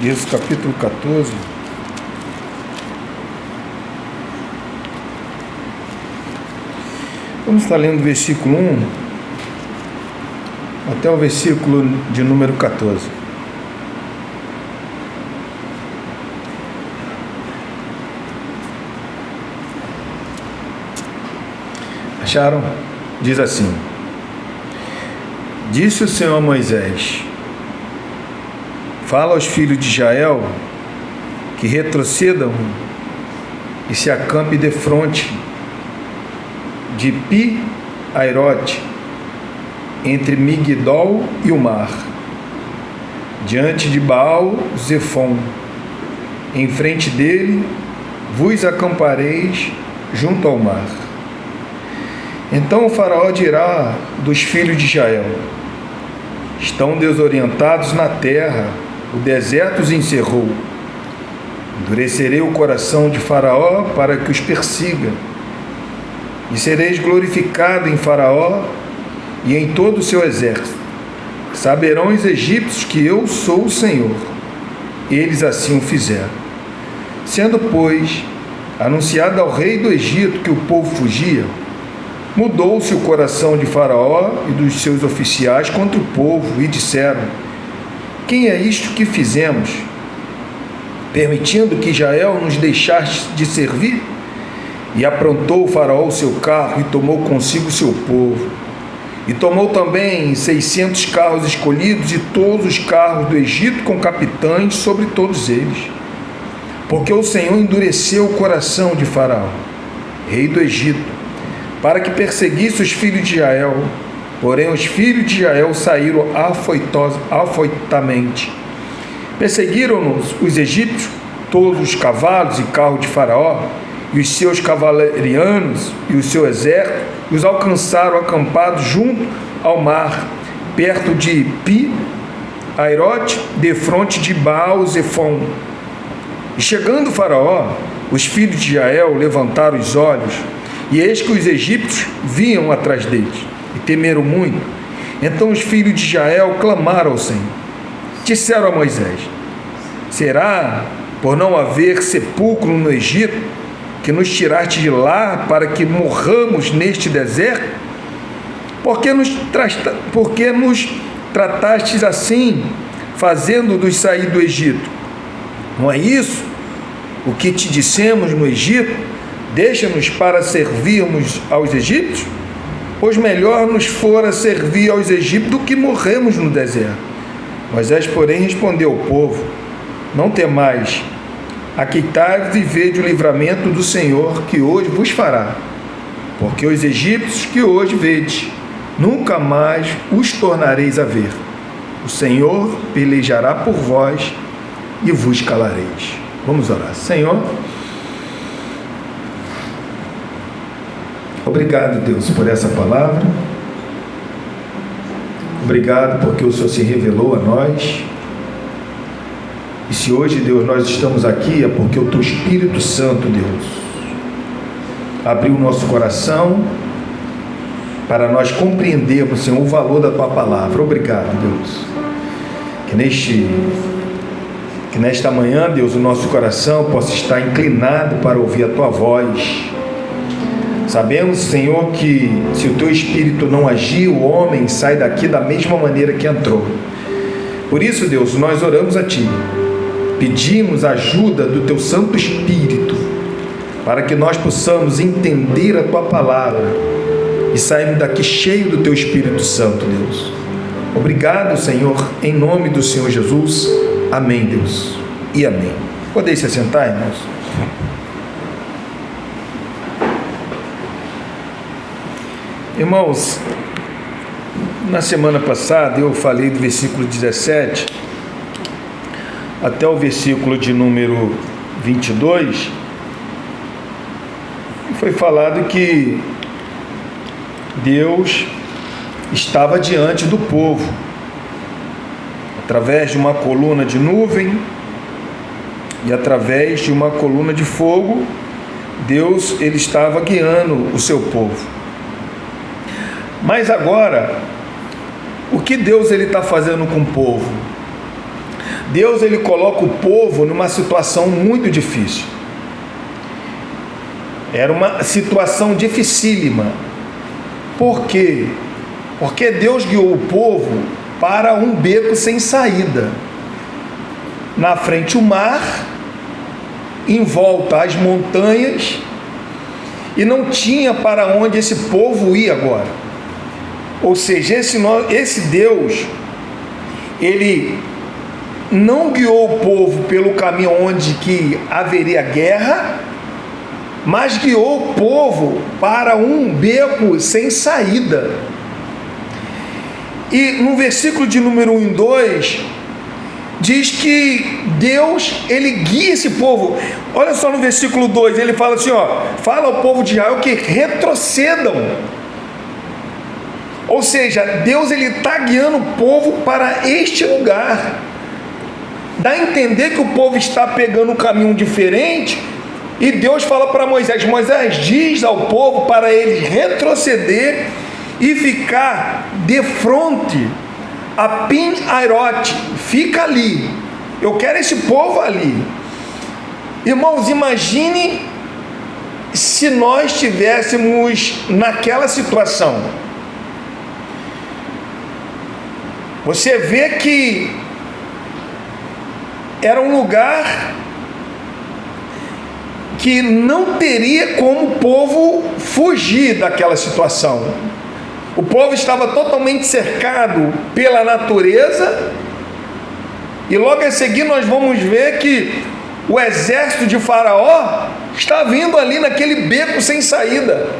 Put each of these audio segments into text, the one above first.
Êxodo capítulo 14. Vamos estar lendo o versículo 1 até o versículo de número 14. Acharam? Diz assim: Disse o Senhor a Moisés: Fala aos filhos de Israel que retrocedam e se acampem defronte de Pi-Airote, entre Migdol e o mar, diante de Baal-Zefon. Em frente dele vos acampareis junto ao mar. Então o faraó dirá dos filhos de Israel: Estão desorientados na terra, o deserto os encerrou. Endurecerei o coração de Faraó para que os persiga, e sereis glorificado em Faraó e em todo o seu exército. Saberão os egípcios que eu sou o Senhor. Eles assim o fizeram. Sendo, pois, anunciado ao rei do Egito que o povo fugia, mudou-se o coração de Faraó e dos seus oficiais contra o povo, e disseram: Quem é isto que fizemos, permitindo que Israel nos deixasse de servir? E aprontou o Faraó o seu carro e tomou consigo o seu povo. E tomou também 600 carros escolhidos e todos os carros do Egito com capitães sobre todos eles. Porque o Senhor endureceu o coração de Faraó, rei do Egito, para que perseguisse os filhos de Israel. Porém os filhos de Israel saíram afoitamente. Perseguiram-nos os egípcios, todos os cavalos e carros de Faraó, e os seus cavalarianos e o seu exército, e os alcançaram acampados junto ao mar, perto de Pi-Airote, defronte de Baal-Zefon. E chegando Faraó, os filhos de Israel levantaram os olhos, e eis que os egípcios vinham atrás deles, e temeram muito. Então os filhos de Israel clamaram ao Senhor. Disseram a Moisés: Será por não haver sepulcro no Egito que nos tiraste de lá para que morramos neste deserto? Por que nos tratastes assim, fazendo-nos sair do Egito? Não é isso o que te dissemos no Egito? Deixa-nos para servirmos aos egípcios? Pois melhor nos fora servir aos egípcios do que morrermos no deserto. Moisés, porém, respondeu ao povo: Não temais, aqueitai-vos e vede o livramento do Senhor que hoje vos fará. Porque os egípcios que hoje vedes, nunca mais os tornareis a ver. O Senhor pelejará por vós e vos calareis. Vamos orar. Senhor, obrigado, Deus, por essa palavra. Obrigado porque o Senhor se revelou a nós. E se hoje, Deus, nós estamos aqui, é porque o Teu Espírito Santo, Deus, abriu o nosso coração para nós compreendermos, Senhor, o valor da Tua palavra. Obrigado, Deus. Que nesta manhã, Deus, o nosso coração possa estar inclinado para ouvir a Tua voz. Sabemos, Senhor, que se o Teu Espírito não agir, o homem sai daqui da mesma maneira que entrou. Por isso, Deus, nós oramos a Ti. Pedimos a ajuda do Teu Santo Espírito para que nós possamos entender a Tua palavra e sairmos daqui cheio do Teu Espírito Santo, Deus. Obrigado, Senhor, em nome do Senhor Jesus. Amém, Deus, e amém. Podem se assentar, irmãos? Irmãos, na semana passada eu falei do versículo 17 até o versículo de número 22, e foi falado que Deus estava diante do povo, através de uma coluna de nuvem e através de uma coluna de fogo. Deus, ele estava guiando o seu povo. Mas agora, o que Deus está fazendo com o povo? Deus ele coloca o povo numa situação muito difícil. Era uma situação dificílima. Por quê? Porque Deus guiou o povo para um beco sem saída. Na frente o mar, em volta as montanhas, e não tinha para onde esse povo ir agora. Ou seja, esse Deus, ele não guiou o povo pelo caminho onde que haveria guerra, mas guiou o povo para um beco sem saída. E no versículo de número 1 e 2, diz que Deus, ele guia esse povo. Olha só no versículo 2, ele fala assim, fala ao povo de Israel que retrocedam. Ou seja, Deus ele está guiando o povo para este lugar. Dá a entender que o povo está pegando um caminho diferente, e Deus fala para Moisés, Moisés diz ao povo para eles retroceder e ficar de frente a Pi-Hairote, fica ali, eu quero esse povo ali. Irmãos, imagine se nós estivéssemos naquela situação. Você vê que era um lugar que não teria como o povo fugir daquela situação. O povo estava totalmente cercado pela natureza, e logo a seguir nós vamos ver que o exército de Faraó está vindo ali naquele beco sem saída.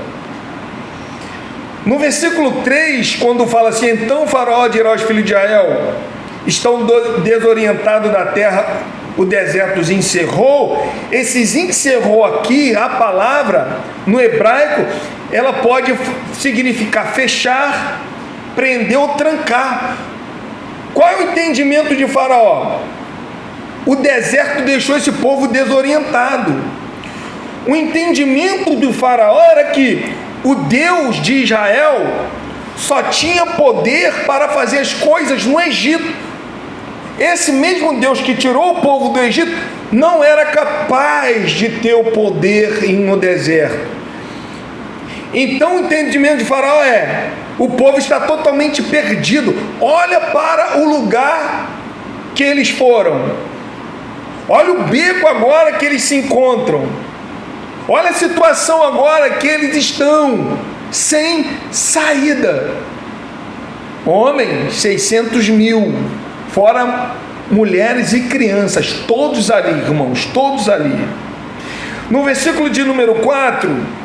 No versículo 3, quando fala assim, então Faraó dirá aos filhos de Israel, estão desorientados da terra, o deserto os encerrou. Esses encerrou aqui, a palavra no hebraico, ela pode significar fechar, prender ou trancar. Qual é o entendimento de Faraó? O deserto deixou esse povo desorientado. O entendimento do Faraó era que o Deus de Israel só tinha poder para fazer as coisas no Egito. Esse mesmo Deus que tirou o povo do Egito não era capaz de ter o poder no deserto. Então o entendimento de Faraó é: o povo está totalmente perdido. Olha para o lugar que eles foram. Olha o beco agora que eles se encontram. Olha a situação agora que eles estão sem saída. Homens, 600 mil, fora mulheres e crianças, todos ali, irmãos, todos ali. No versículo de número 4,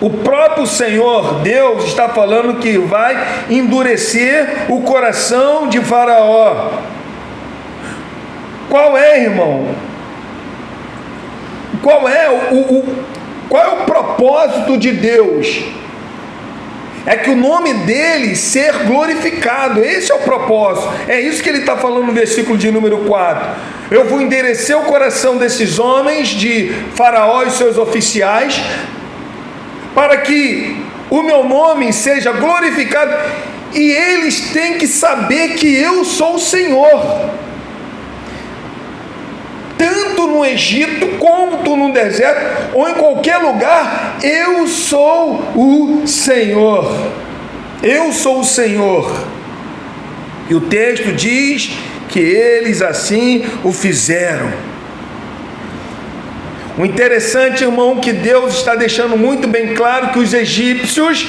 o próprio Senhor Deus está falando que vai endurecer o coração de Faraó. Qual é, irmão? Qual é o propósito de Deus? É que o nome dele ser glorificado. Esse é o propósito. É isso que ele está falando no versículo de número 4. Eu vou endurecer o coração desses homens, de Faraó e seus oficiais, para que o meu nome seja glorificado, e eles têm que saber que eu sou o Senhor. Tanto no Egito, quanto no deserto, ou em qualquer lugar, eu sou o Senhor. Eu sou o Senhor. E o texto diz que eles assim o fizeram. O interessante, irmão, que Deus está deixando muito bem claro que os egípcios,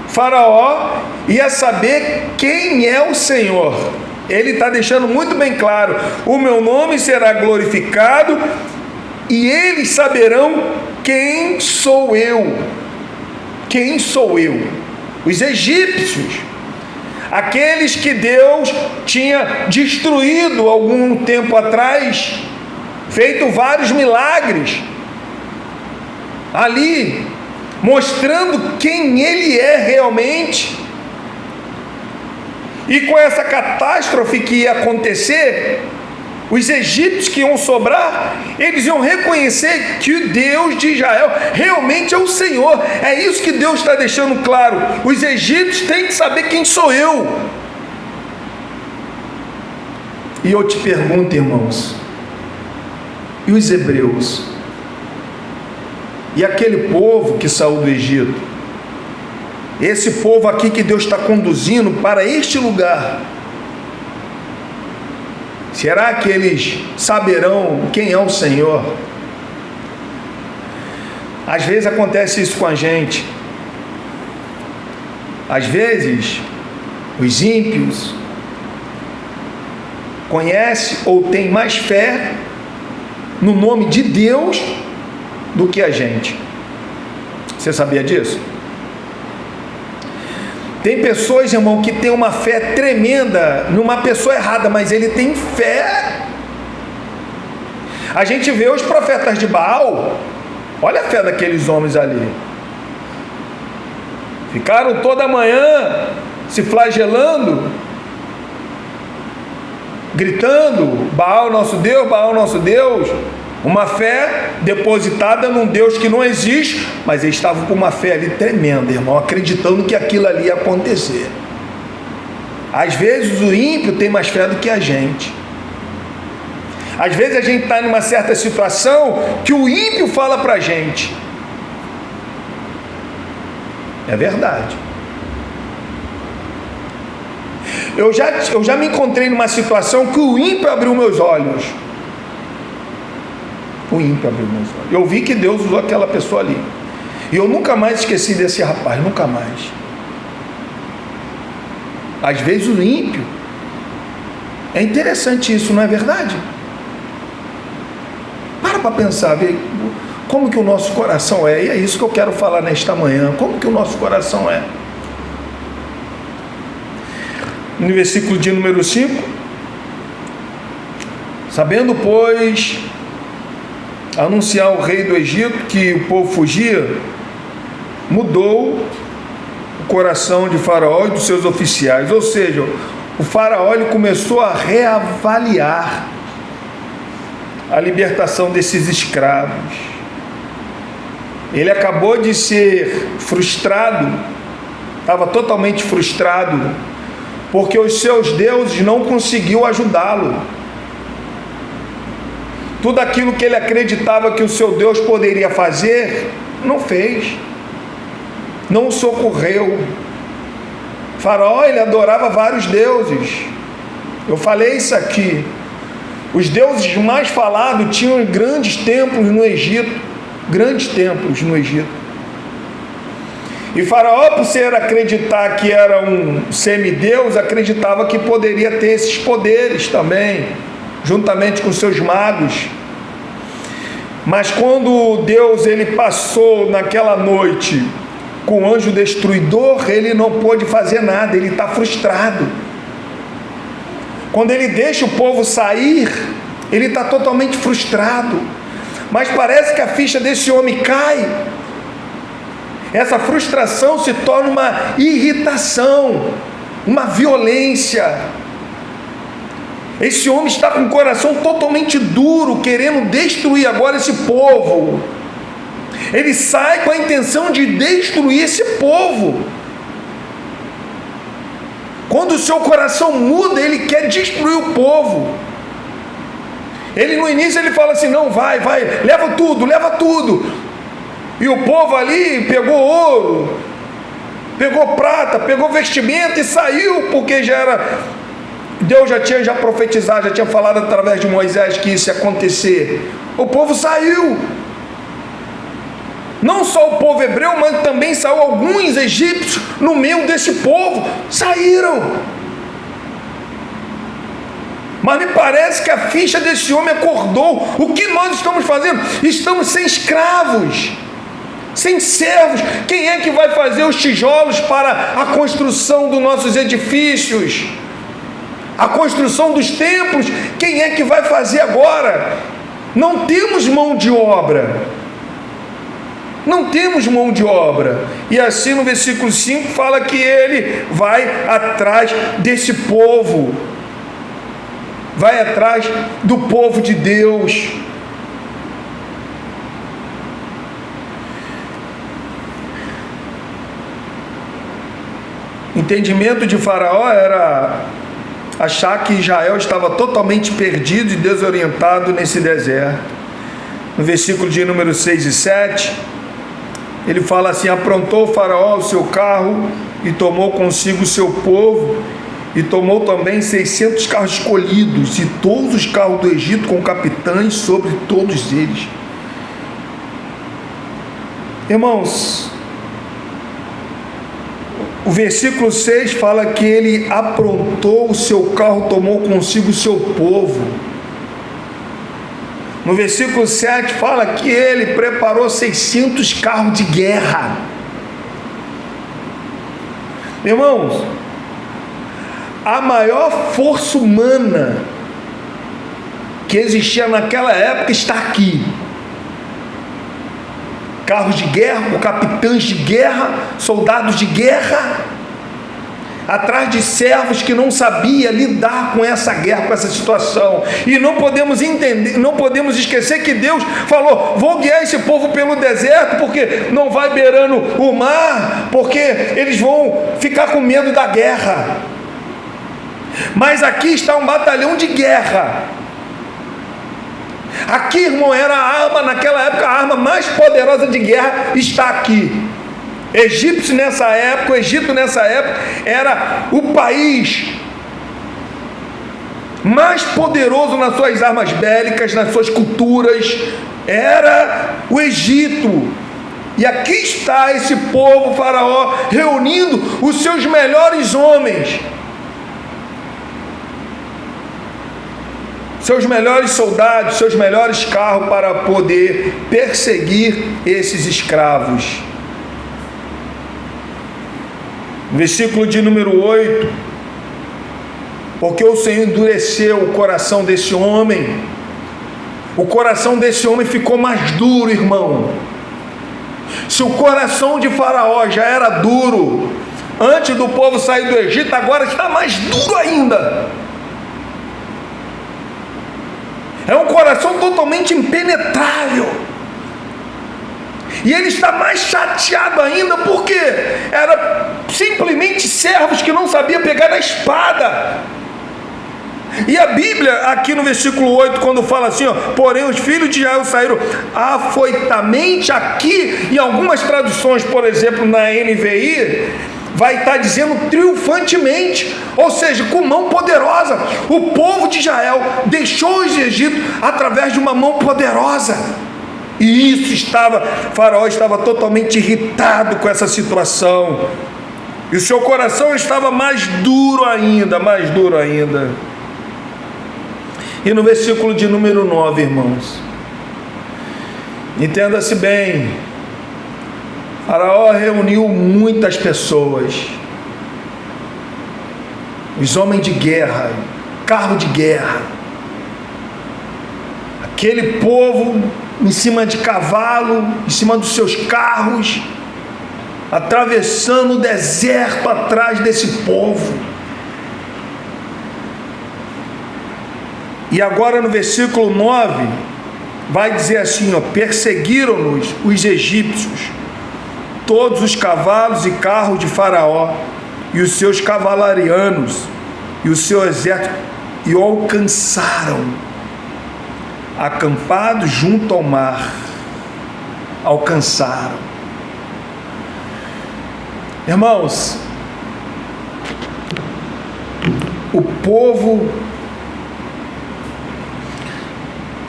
Faraó, ia saber quem é o Senhor. Ele está deixando muito bem claro: o meu nome será glorificado e eles saberão quem sou eu. Quem sou eu? Os egípcios, aqueles que Deus tinha destruído algum tempo atrás, feito vários milagres ali, mostrando quem ele é realmente. E com essa catástrofe que ia acontecer, os egípcios que iam sobrar, eles iam reconhecer que o Deus de Israel realmente é o Senhor. É isso que Deus está deixando claro: os egípcios têm que saber quem sou eu. E eu te pergunto, irmãos, e os hebreus? E aquele povo que saiu do Egito? Esse povo aqui que Deus está conduzindo para este lugar, será que eles saberão quem é o Senhor? Às vezes acontece isso com a gente. Às vezes, os ímpios conhecem ou têm mais fé no nome de Deus do que a gente. Você sabia disso? Tem pessoas, irmão, que tem uma fé tremenda numa pessoa errada, mas ele tem fé. A gente vê os profetas de Baal, olha a fé daqueles homens ali. Ficaram toda manhã se flagelando, gritando: Baal nosso Deus, Baal nosso Deus. Uma fé depositada num Deus que não existe, mas eles estavam com uma fé ali tremenda, irmão, acreditando que aquilo ali ia acontecer. Às vezes o ímpio tem mais fé do que a gente. Às vezes a gente está numa certa situação que o ímpio fala para a gente. É verdade. Eu já me encontrei numa situação que o ímpio abriu meus olhos. O ímpio abriu meus olhos. Eu vi que Deus usou aquela pessoa ali. E eu nunca mais esqueci desse rapaz, nunca mais. Às vezes o ímpio, é interessante isso, não é verdade? Para pensar, ver como que o nosso coração é. E é isso que eu quero falar nesta manhã. Como que o nosso coração é? No versículo de número 5, sabendo, pois, anunciar ao rei do Egito que o povo fugia, mudou o coração de Faraó e dos seus oficiais. Ou seja, o Faraó ele começou a reavaliar a libertação desses escravos. Ele acabou de ser frustrado, estava totalmente frustrado, porque os seus deuses não conseguiu ajudá-lo. Tudo aquilo que ele acreditava que o seu Deus poderia fazer, não fez, não o socorreu. Faraó, ele adorava vários deuses. Eu falei isso aqui. Os deuses mais falados tinham grandes templos no Egito, grandes templos no Egito. E Faraó, por ser acreditar que era um semideus, acreditava que poderia ter esses poderes também, juntamente com seus magos. Mas quando Deus ele passou naquela noite com o anjo destruidor, ele não pôde fazer nada, ele está frustrado. Quando ele deixa o povo sair, ele está totalmente frustrado. Mas parece que a ficha desse homem cai. Essa frustração se torna uma irritação, uma violência. Esse homem está com o coração totalmente duro, querendo destruir agora esse povo. Ele sai com a intenção de destruir esse povo. Quando o seu coração muda, ele quer destruir o povo. Ele no início ele fala assim: não, vai, leva tudo. E o povo ali pegou ouro, pegou prata, pegou vestimenta e saiu, porque já era... Deus já tinha profetizado, já tinha falado através de Moisés que isso ia acontecer. O povo saiu. Não só o povo hebreu, mas também saiu alguns egípcios no meio desse povo. Saíram. Mas me parece que a ficha desse homem acordou. O que nós estamos fazendo? Estamos sem escravos, sem servos. Quem é que vai fazer os tijolos para a construção dos nossos edifícios? A construção dos templos? Quem é que vai fazer agora? Não temos mão de obra. Não temos mão de obra. E assim no versículo 5 fala que ele vai atrás desse povo. Vai atrás do povo de Deus. Entendimento de Faraó era achar que Israel estava totalmente perdido e desorientado nesse deserto. No versículo de número 6 e 7, ele fala assim: aprontou o faraó o seu carro e tomou consigo o seu povo, e tomou também 600 carros escolhidos e todos os carros do Egito com capitães sobre todos eles. Irmãos, o versículo 6 fala que ele aprontou o seu carro, tomou consigo o seu povo. No versículo 7 fala que ele preparou 600 carros de guerra. Irmãos, a maior força humana que existia naquela época está aqui. Carros de guerra, capitães de guerra, soldados de guerra, atrás de servos que não sabiam lidar com essa guerra, com essa situação. E não podemos entender, não podemos esquecer que Deus falou: vou guiar esse povo pelo deserto, porque não vai beirando o mar, porque eles vão ficar com medo da guerra. Mas aqui está um batalhão de guerra. Aqui, irmão, era a arma, naquela época, a arma mais poderosa de guerra está aqui. O Egito nessa época era o país mais poderoso nas suas armas bélicas, nas suas culturas, era o Egito. E aqui está esse povo, Faraó, reunindo os seus melhores homens, seus melhores soldados, seus melhores carros, para poder perseguir esses escravos. Versículo de número 8: porque o Senhor endureceu o coração desse homem. O coração desse homem ficou mais duro, irmão. Se o coração de Faraó já era duro antes do povo sair do Egito, agora está mais duro ainda. É um coração totalmente impenetrável. E ele está mais chateado ainda, porque era simplesmente servos que não sabiam pegar na espada. E a Bíblia, aqui no versículo 8, quando fala assim, ó, porém os filhos de Israel saíram afoitamente, aqui em algumas traduções, por exemplo na NVI, vai estar dizendo triunfantemente, ou seja, com mão poderosa. O povo de Israel deixou os egípcios através de uma mão poderosa. E isso Faraó estava totalmente irritado com essa situação. E o seu coração estava mais duro ainda, mais duro ainda. E no versículo de número 9, irmãos, entenda-se bem, Faraó reuniu muitas pessoas, os homens de guerra, carro de guerra, aquele povo em cima de cavalo, em cima dos seus carros, atravessando o deserto atrás desse povo. E agora no versículo 9 vai dizer assim, ó, perseguiram-nos os egípcios, todos os cavalos e carros de Faraó, e os seus cavalarianos, e o seu exército, e o alcançaram, acampados junto ao mar. Alcançaram. Irmãos, o povo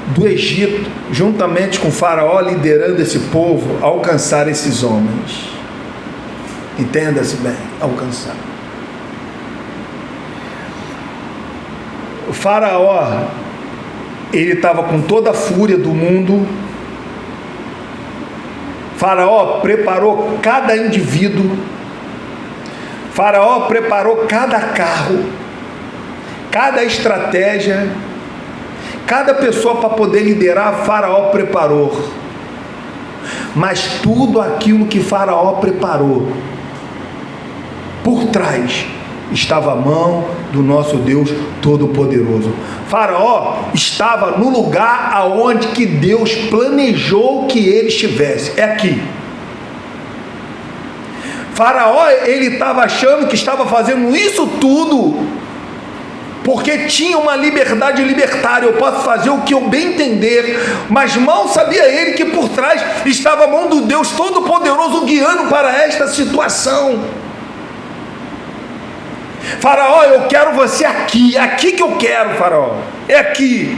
do Egito, juntamente com Faraó liderando esse povo, alcançar esses homens. Entenda-se bem, alcançar. O Faraó, ele estava com toda a fúria do mundo. Faraó preparou cada indivíduo. Faraó preparou cada carro, cada estratégia, cada pessoa para poder liderar. Faraó preparou. Mas tudo aquilo que Faraó preparou, por trás estava a mão do nosso Deus Todo-Poderoso. Faraó estava no lugar aonde que Deus planejou que ele estivesse. É aqui. Faraó, ele estava achando que estava fazendo isso tudo porque tinha uma liberdade libertária. Eu posso fazer o que eu bem entender, mas mal sabia ele que por trás estava a mão do Deus Todo-Poderoso guiando para esta situação. Faraó, eu quero você aqui, é aqui que eu quero, Faraó, é aqui.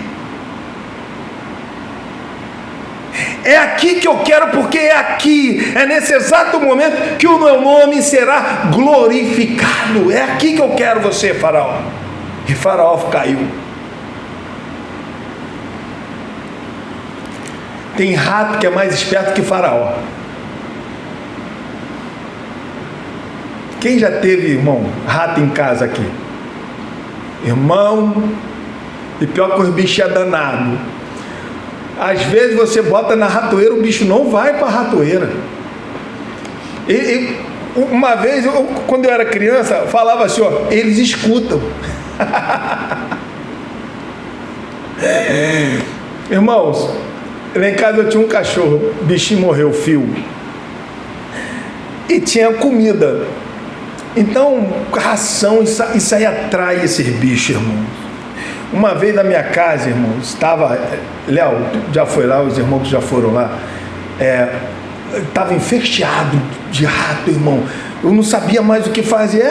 É aqui que eu quero, porque é aqui, é nesse exato momento que o meu nome será glorificado. É aqui que eu quero você, Faraó. E Faraó caiu. Tem rato que é mais esperto que Faraó. Quem já teve, irmão, rato em casa aqui? Irmão, e pior que os bichos é danado. Às vezes você bota na ratoeira, o bicho não vai para a ratoeira. Uma vez, quando eu era criança, falava assim, ó, eles escutam. Irmãos, lá em casa eu tinha um cachorro, o bichinho morreu, fio. E tinha comida. Então, ração, isso aí atrai esses bichos, irmãos. Uma vez na minha casa, irmãos, estava... Léo, já foi lá, os irmãos que já foram lá. Estava enferteado de rato, irmão. Eu não sabia mais o que fazer.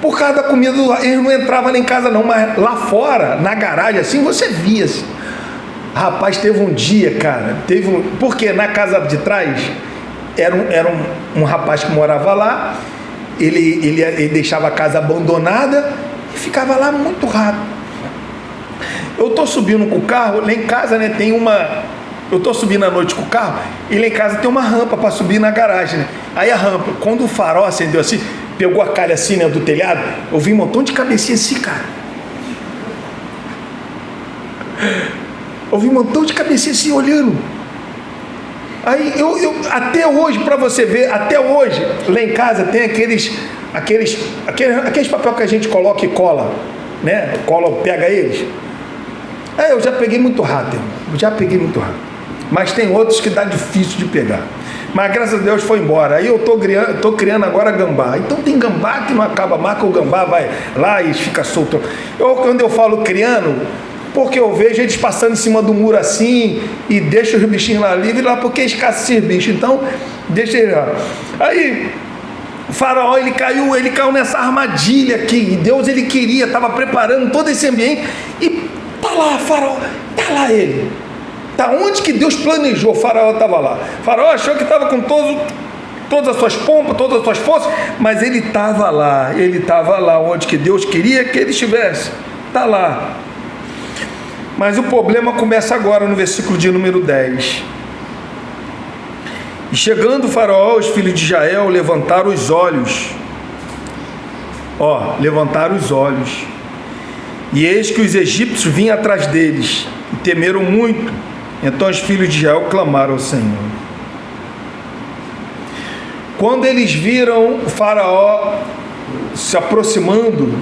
Por causa da comida, eles não entravam lá em casa não, mas lá fora, na garagem, assim, você via. Assim. Rapaz, teve um dia, cara, porque na casa de trás, era um rapaz que morava lá, ele deixava a casa abandonada e ficava lá muito rato. Eu tô subindo com o carro, lá em casa, né, tem uma... Eu tô subindo à noite com o carro, e lá em casa tem uma rampa para subir na garagem, né? Aí a rampa, quando o farol acendeu assim, pegou a calha assim, né, do telhado, eu vi um montão de cabecinha assim, cara. Eu vi um montão de cabecinha assim, olhando. Aí eu até hoje, para você ver, até hoje, lá em casa tem aqueles papel que a gente coloca e cola, né? Cola, pega eles. Eu já peguei muito rato, irmão. Já peguei muito rato. Mas tem outros que dá difícil de pegar. Mas graças a Deus foi embora. Aí eu tô criando agora gambá. Então tem gambá que não acaba mais, que o gambá vai lá e fica solto. Quando eu falo criando, porque eu vejo eles passando em cima do muro assim e deixa os bichinhos lá livres lá, porque escassa esses bichos. Então, deixa ele lá. Aí, o faraó, ele caiu nessa armadilha aqui. E Deus, ele queria, estava preparando todo esse ambiente. E tá lá, faraó, tá lá ele. Tá onde que Deus planejou, o faraó estava lá. O faraó achou que estava com todas as suas pompas, todas as suas forças, mas ele estava lá onde que Deus queria que ele estivesse. Tá lá. Mas o problema começa agora no versículo de número 10. E chegando o faraó, os filhos de Israel levantaram os olhos. Levantaram os olhos. E eis que os egípcios vinham atrás deles, e temeram muito. Então os filhos de Israel clamaram ao Senhor. Quando eles viram o faraó se aproximando,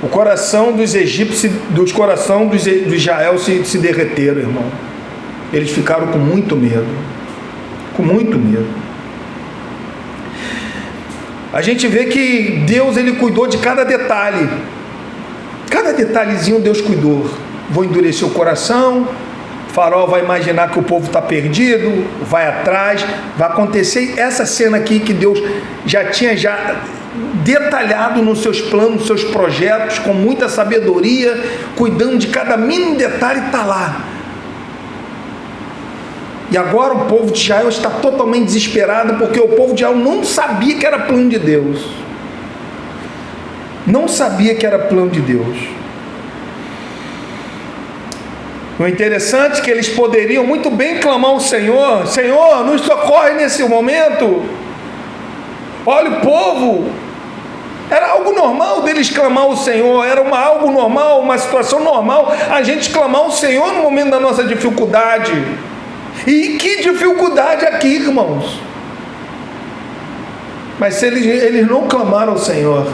o coração dos egípcios, dos coração de Israel se derreteram, irmão. Eles ficaram com muito medo. Com muito medo. A gente vê que Deus, ele cuidou de cada detalhe. Cada detalhezinho Deus cuidou. Vou endurecer o coração. O faraó vai imaginar que o povo está perdido. Vai atrás. Vai acontecer essa cena aqui que Deus já tinha detalhado nos seus planos, nos seus projetos, com muita sabedoria, cuidando de cada mínimo detalhe, está lá. E agora o povo de Israel está totalmente desesperado, porque o povo de Israel não sabia que era plano de Deus. Não sabia que era plano de Deus. O interessante é que eles poderiam muito bem clamar ao Senhor: Senhor, nos socorre nesse momento. Olha o povo. Era algo normal deles clamar ao Senhor, era algo normal, uma situação normal, a gente clamar ao Senhor no momento da nossa dificuldade. E que dificuldade aqui, irmãos. Mas se eles não clamaram ao Senhor,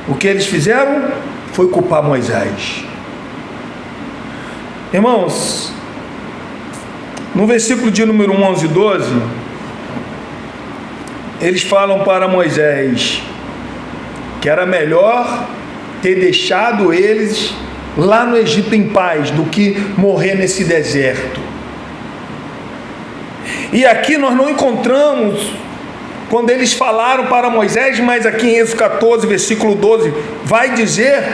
o que eles fizeram foi culpar Moisés. Irmãos, no versículo de número 11 e 12, eles falam para Moisés que era melhor ter deixado eles lá no Egito em paz do que morrer nesse deserto. E aqui nós não encontramos quando eles falaram para Moisés, mas aqui em Êxodo 14, versículo 12, vai dizer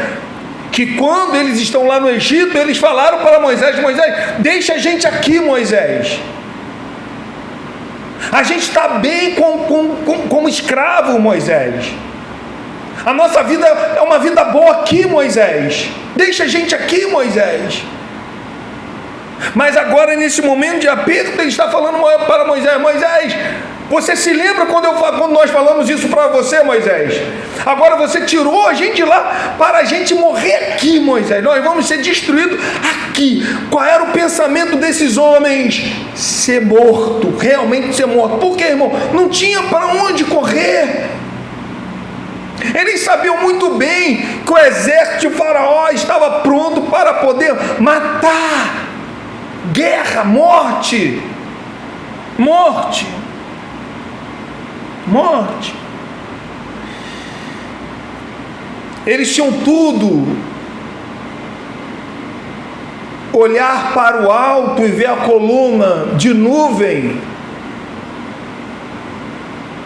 que quando eles estão lá no Egito, eles falaram para Moisés, deixa a gente aqui, Moisés. A gente está bem como escravo, Moisés. A nossa vida é uma vida boa aqui, Moisés. Deixa a gente aqui, Moisés. Mas agora, nesse momento de aperto, ele está falando para Moisés, você se lembra quando nós falamos isso para você, Moisés? Agora você tirou a gente lá para a gente morrer aqui, Moisés. Nós vamos ser destruídos aqui. Qual era o pensamento desses homens? Ser morto, realmente ser morto. Por quê, irmão? Não tinha para onde correr. Eles sabiam muito bem que o exército de Faraó estava pronto para poder matar. Guerra, morte. Eles tinham tudo. Olhar para o alto e ver a coluna de nuvem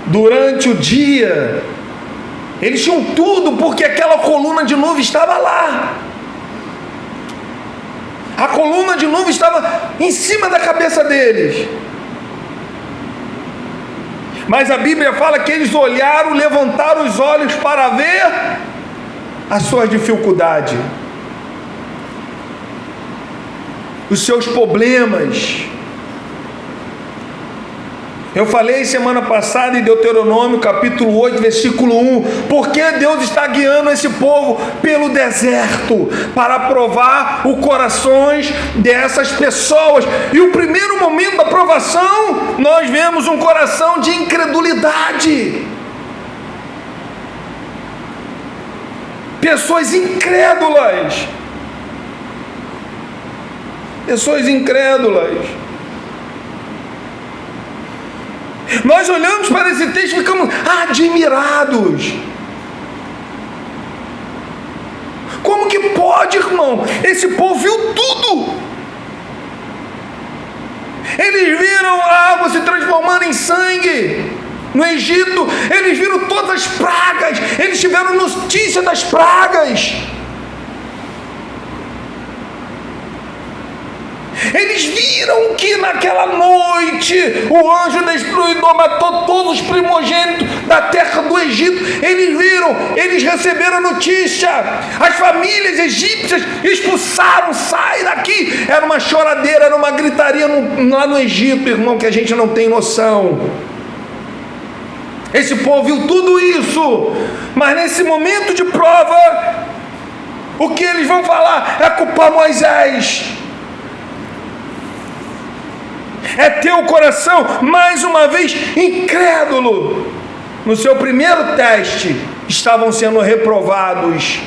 durante o dia. Eles tinham tudo porque aquela coluna de nuvem estava lá. A coluna de nuvem estava em cima da cabeça deles. Mas a Bíblia fala que eles olharam, levantaram os olhos para ver as suas dificuldades, os seus problemas. Eu falei semana passada em Deuteronômio capítulo 8, versículo 1, porque Deus está guiando esse povo pelo deserto, para provar os corações dessas pessoas. E o primeiro momento da provação, nós vemos um coração de incredulidade. Pessoas incrédulas. Nós olhamos para esse texto e ficamos admirados. Como que pode, irmão? Esse povo viu tudo. Eles viram a água se transformando em sangue no Egito. Eles viram todas as pragas. Eles tiveram notícia das pragas. Eles viram que naquela noite o anjo destruidor matou todos os primogênitos da terra do Egito. Eles viram, eles receberam a notícia. As famílias egípcias expulsaram, sai daqui. Era uma choradeira, era uma gritaria lá no Egito, irmão, que a gente não tem noção. Esse povo viu tudo isso, mas nesse momento de prova, o que eles vão falar é culpar Moisés. É ter o coração, mais uma vez, incrédulo. No seu primeiro teste, estavam sendo reprovados.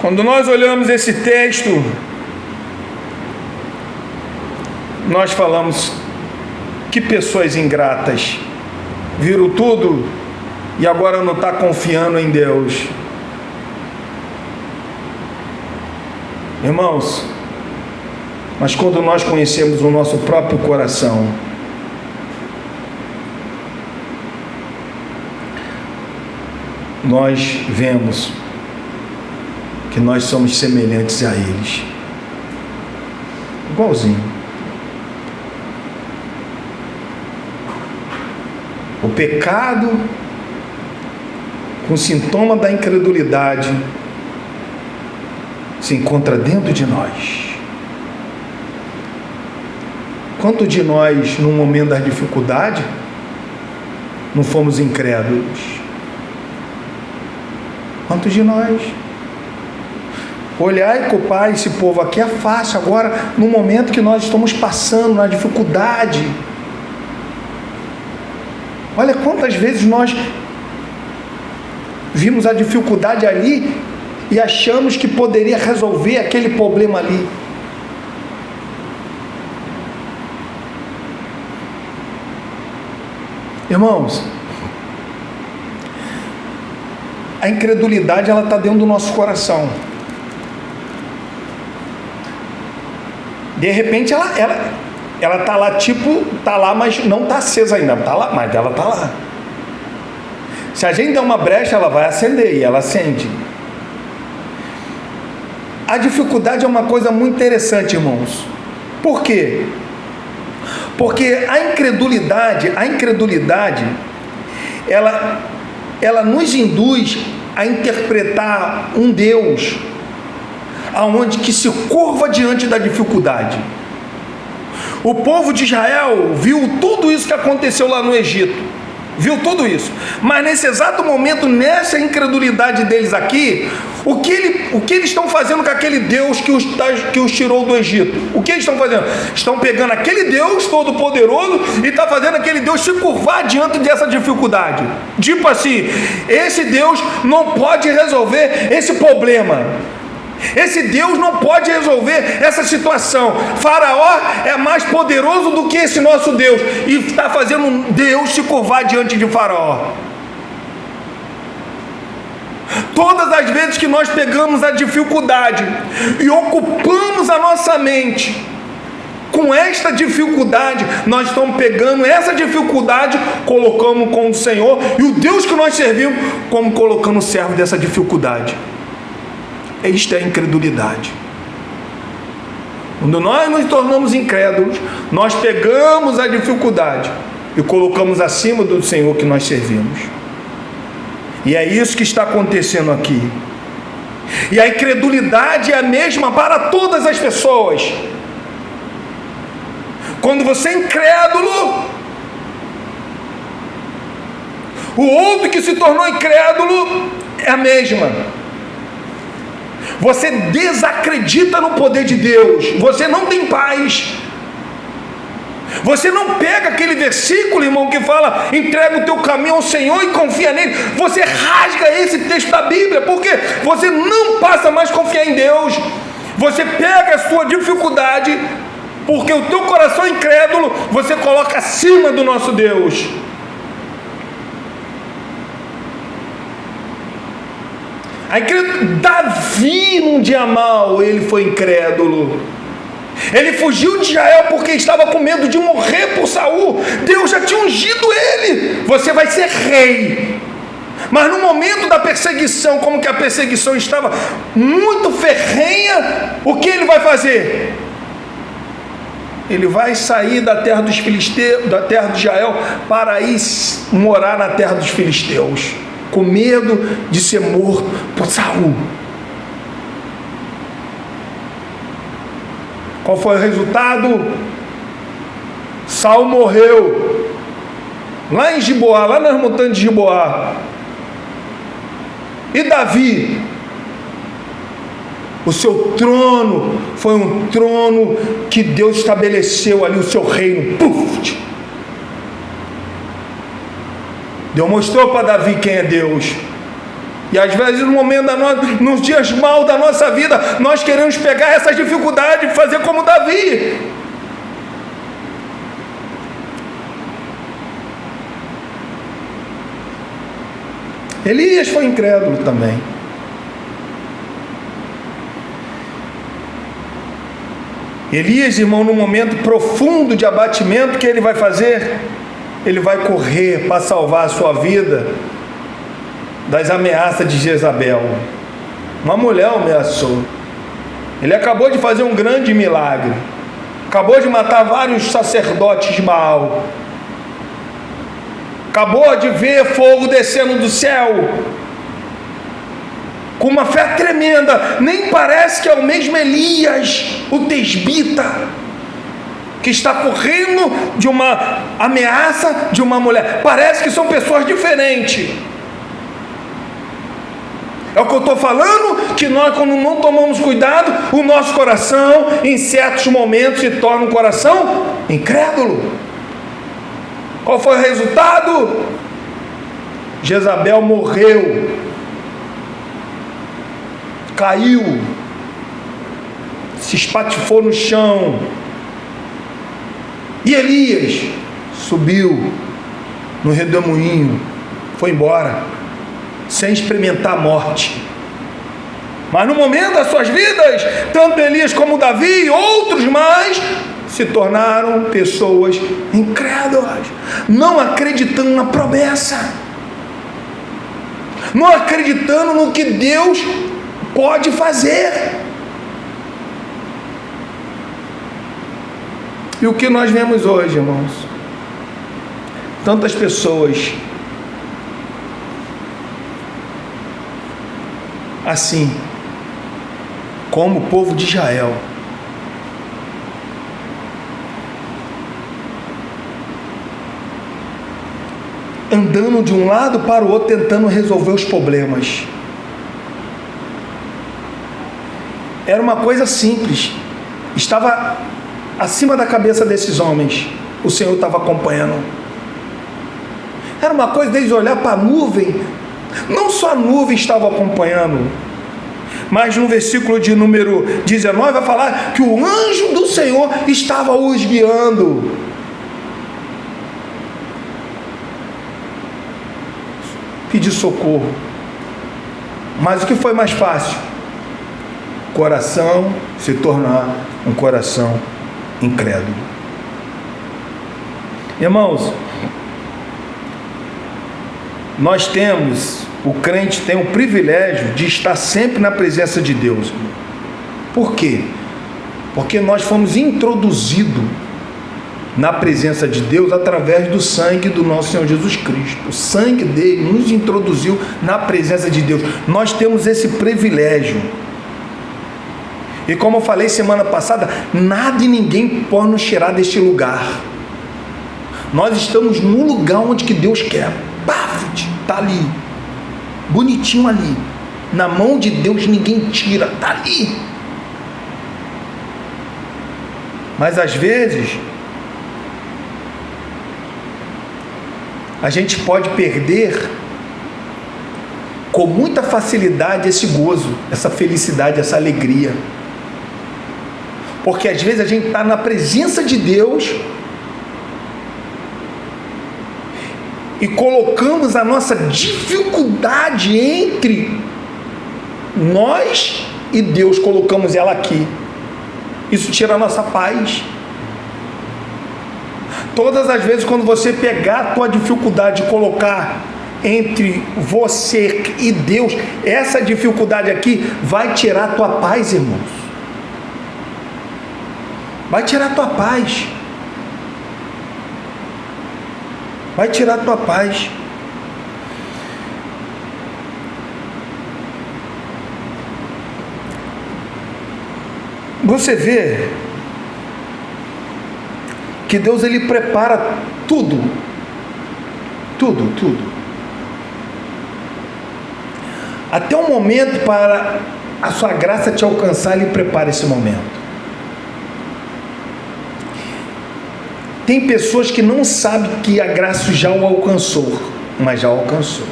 Quando nós olhamos esse texto, nós falamos, que pessoas ingratas, viram tudo e agora não está confiando em Deus. Irmãos, mas quando nós conhecemos o nosso próprio coração, nós vemos que nós somos semelhantes a eles, igualzinho. O pecado, com sintoma da incredulidade, se encontra dentro de nós. Quanto de nós, no momento da dificuldade, não fomos incrédulos? Quanto de nós? Olhar e culpar esse povo aqui é fácil. Agora, no momento que nós estamos passando, na dificuldade, olha quantas vezes nós vimos a dificuldade ali e achamos que poderia resolver aquele problema ali. Irmãos, a incredulidade ela está dentro do nosso coração. De repente ela está lá, tipo, está lá, mas não está acesa ainda, está lá, mas ela está lá. Se a gente der uma brecha, ela vai acender, e ela acende. A dificuldade é uma coisa muito interessante, irmãos. Por quê? Porque a incredulidade, ela nos induz a interpretar um Deus aonde que se curva diante da dificuldade. O povo de Israel viu tudo isso que aconteceu lá no Egito, viu tudo isso, mas nesse exato momento, nessa incredulidade deles aqui, o que eles estão fazendo com aquele Deus que os tirou do Egito? O que eles estão fazendo? Estão pegando aquele Deus todo-poderoso e está fazendo aquele Deus se curvar diante dessa dificuldade. Tipo assim, esse Deus não pode resolver esse problema. Esse Deus não pode resolver essa situação. Faraó é mais poderoso do que esse nosso Deus, e está fazendo um Deus se curvar diante de Faraó. Todas as vezes que nós pegamos a dificuldade e ocupamos a nossa mente com esta dificuldade, nós estamos pegando essa dificuldade, colocamos com o Senhor, e o Deus que nós servimos, como colocando o servo dessa dificuldade. Isto é incredulidade. Quando nós nos tornamos incrédulos, nós pegamos a dificuldade e colocamos acima do Senhor que nós servimos. E é isso que está acontecendo aqui. E a incredulidade é a mesma para todas as pessoas. Quando você é incrédulo, o outro que se tornou incrédulo é a mesma. Você desacredita no poder de Deus, você não tem paz. Você não pega aquele versículo, irmão, que fala: entrega o teu caminho ao Senhor e confia nele. Você rasga esse texto da Bíblia, porque você não passa mais a confiar em Deus. Você pega a sua dificuldade, porque o teu coração incrédulo você coloca acima do nosso Deus. Davi, num dia mau, ele foi incrédulo. Ele fugiu de Israel porque estava com medo de morrer por Saul. Deus já tinha ungido ele: você vai ser rei. Mas no momento da perseguição, como que a perseguição estava muito ferrenha, o que ele vai fazer? Ele vai sair da terra dos filisteus, da terra de Israel, para ir morar na terra dos filisteus, com medo de ser morto por Saul. Qual foi o resultado? Saul morreu lá em Giboá, lá nas montanhas de Giboá. E Davi, o seu trono foi um trono que Deus estabeleceu ali, o seu reino. Puf! Deus mostrou para Davi quem é Deus. E às vezes no momento nos dias maus da nossa vida, nós queremos pegar essas dificuldades e fazer como Davi. Elias foi incrédulo também. Elias, irmão, num momento profundo de abatimento, o que ele vai fazer? Ele vai correr para salvar a sua vida das ameaças de Jezabel. Uma mulher o ameaçou. Ele acabou de fazer um grande milagre. Acabou de matar vários sacerdotes de Baal. Acabou de ver fogo descendo do céu. Com uma fé tremenda. Nem parece que é o mesmo Elias, o tesbita, que está correndo de uma ameaça de uma mulher. Parece que são pessoas diferentes. É o que eu estou falando, que nós, quando não tomamos cuidado, o nosso coração, em certos momentos, se torna um coração incrédulo. Qual foi o resultado? Jezabel morreu, caiu, se espatifou no chão. E Elias subiu no redemoinho, foi embora. sem experimentar a morte. Mas no momento das suas vidas, tanto Elias como Davi e outros mais se tornaram pessoas incrédulas, não acreditando na promessa, não acreditando no que Deus pode fazer. E o que nós vemos hoje, irmãos? Tantas pessoas assim, como o povo de Israel, andando de um lado para o outro, tentando resolver os problemas. Era uma coisa simples, estava acima da cabeça desses homens, o Senhor estava acompanhando. Era uma coisa deles olhar para a nuvem, não só a nuvem estava acompanhando, mas no versículo de número 19 vai falar que o anjo do Senhor estava os guiando. Pedir socorro. Mas o que foi mais fácil? Coração se tornar um coração incrédulo. Irmãos, nós temos, o crente tem o privilégio de estar sempre na presença de Deus. Por quê? Porque nós fomos introduzidos na presença de Deus através do sangue do nosso Senhor Jesus Cristo. O sangue dele nos introduziu na presença de Deus. Nós temos esse privilégio. E como eu falei semana passada, nada e ninguém pode nos tirar deste lugar. Nós estamos no lugar onde que Deus quer. Bafut, está ali, bonitinho ali, na mão de Deus ninguém tira, está ali. Mas às vezes a gente pode perder com muita facilidade esse gozo, essa felicidade, essa alegria, porque às vezes a gente está na presença de Deus e colocamos a nossa dificuldade entre nós e Deus, colocamos ela aqui. Isso tira a nossa paz. Todas as vezes quando você pegar a tua dificuldade e colocar entre você e Deus, essa dificuldade aqui vai tirar a tua paz, irmãos. Vai tirar a tua paz. Vai tirar a tua paz. Você vê que Deus ele prepara tudo. Até o momento para a sua graça te alcançar, Ele prepara esse momento. Tem pessoas que não sabem que a graça já o alcançou, mas já o alcançou.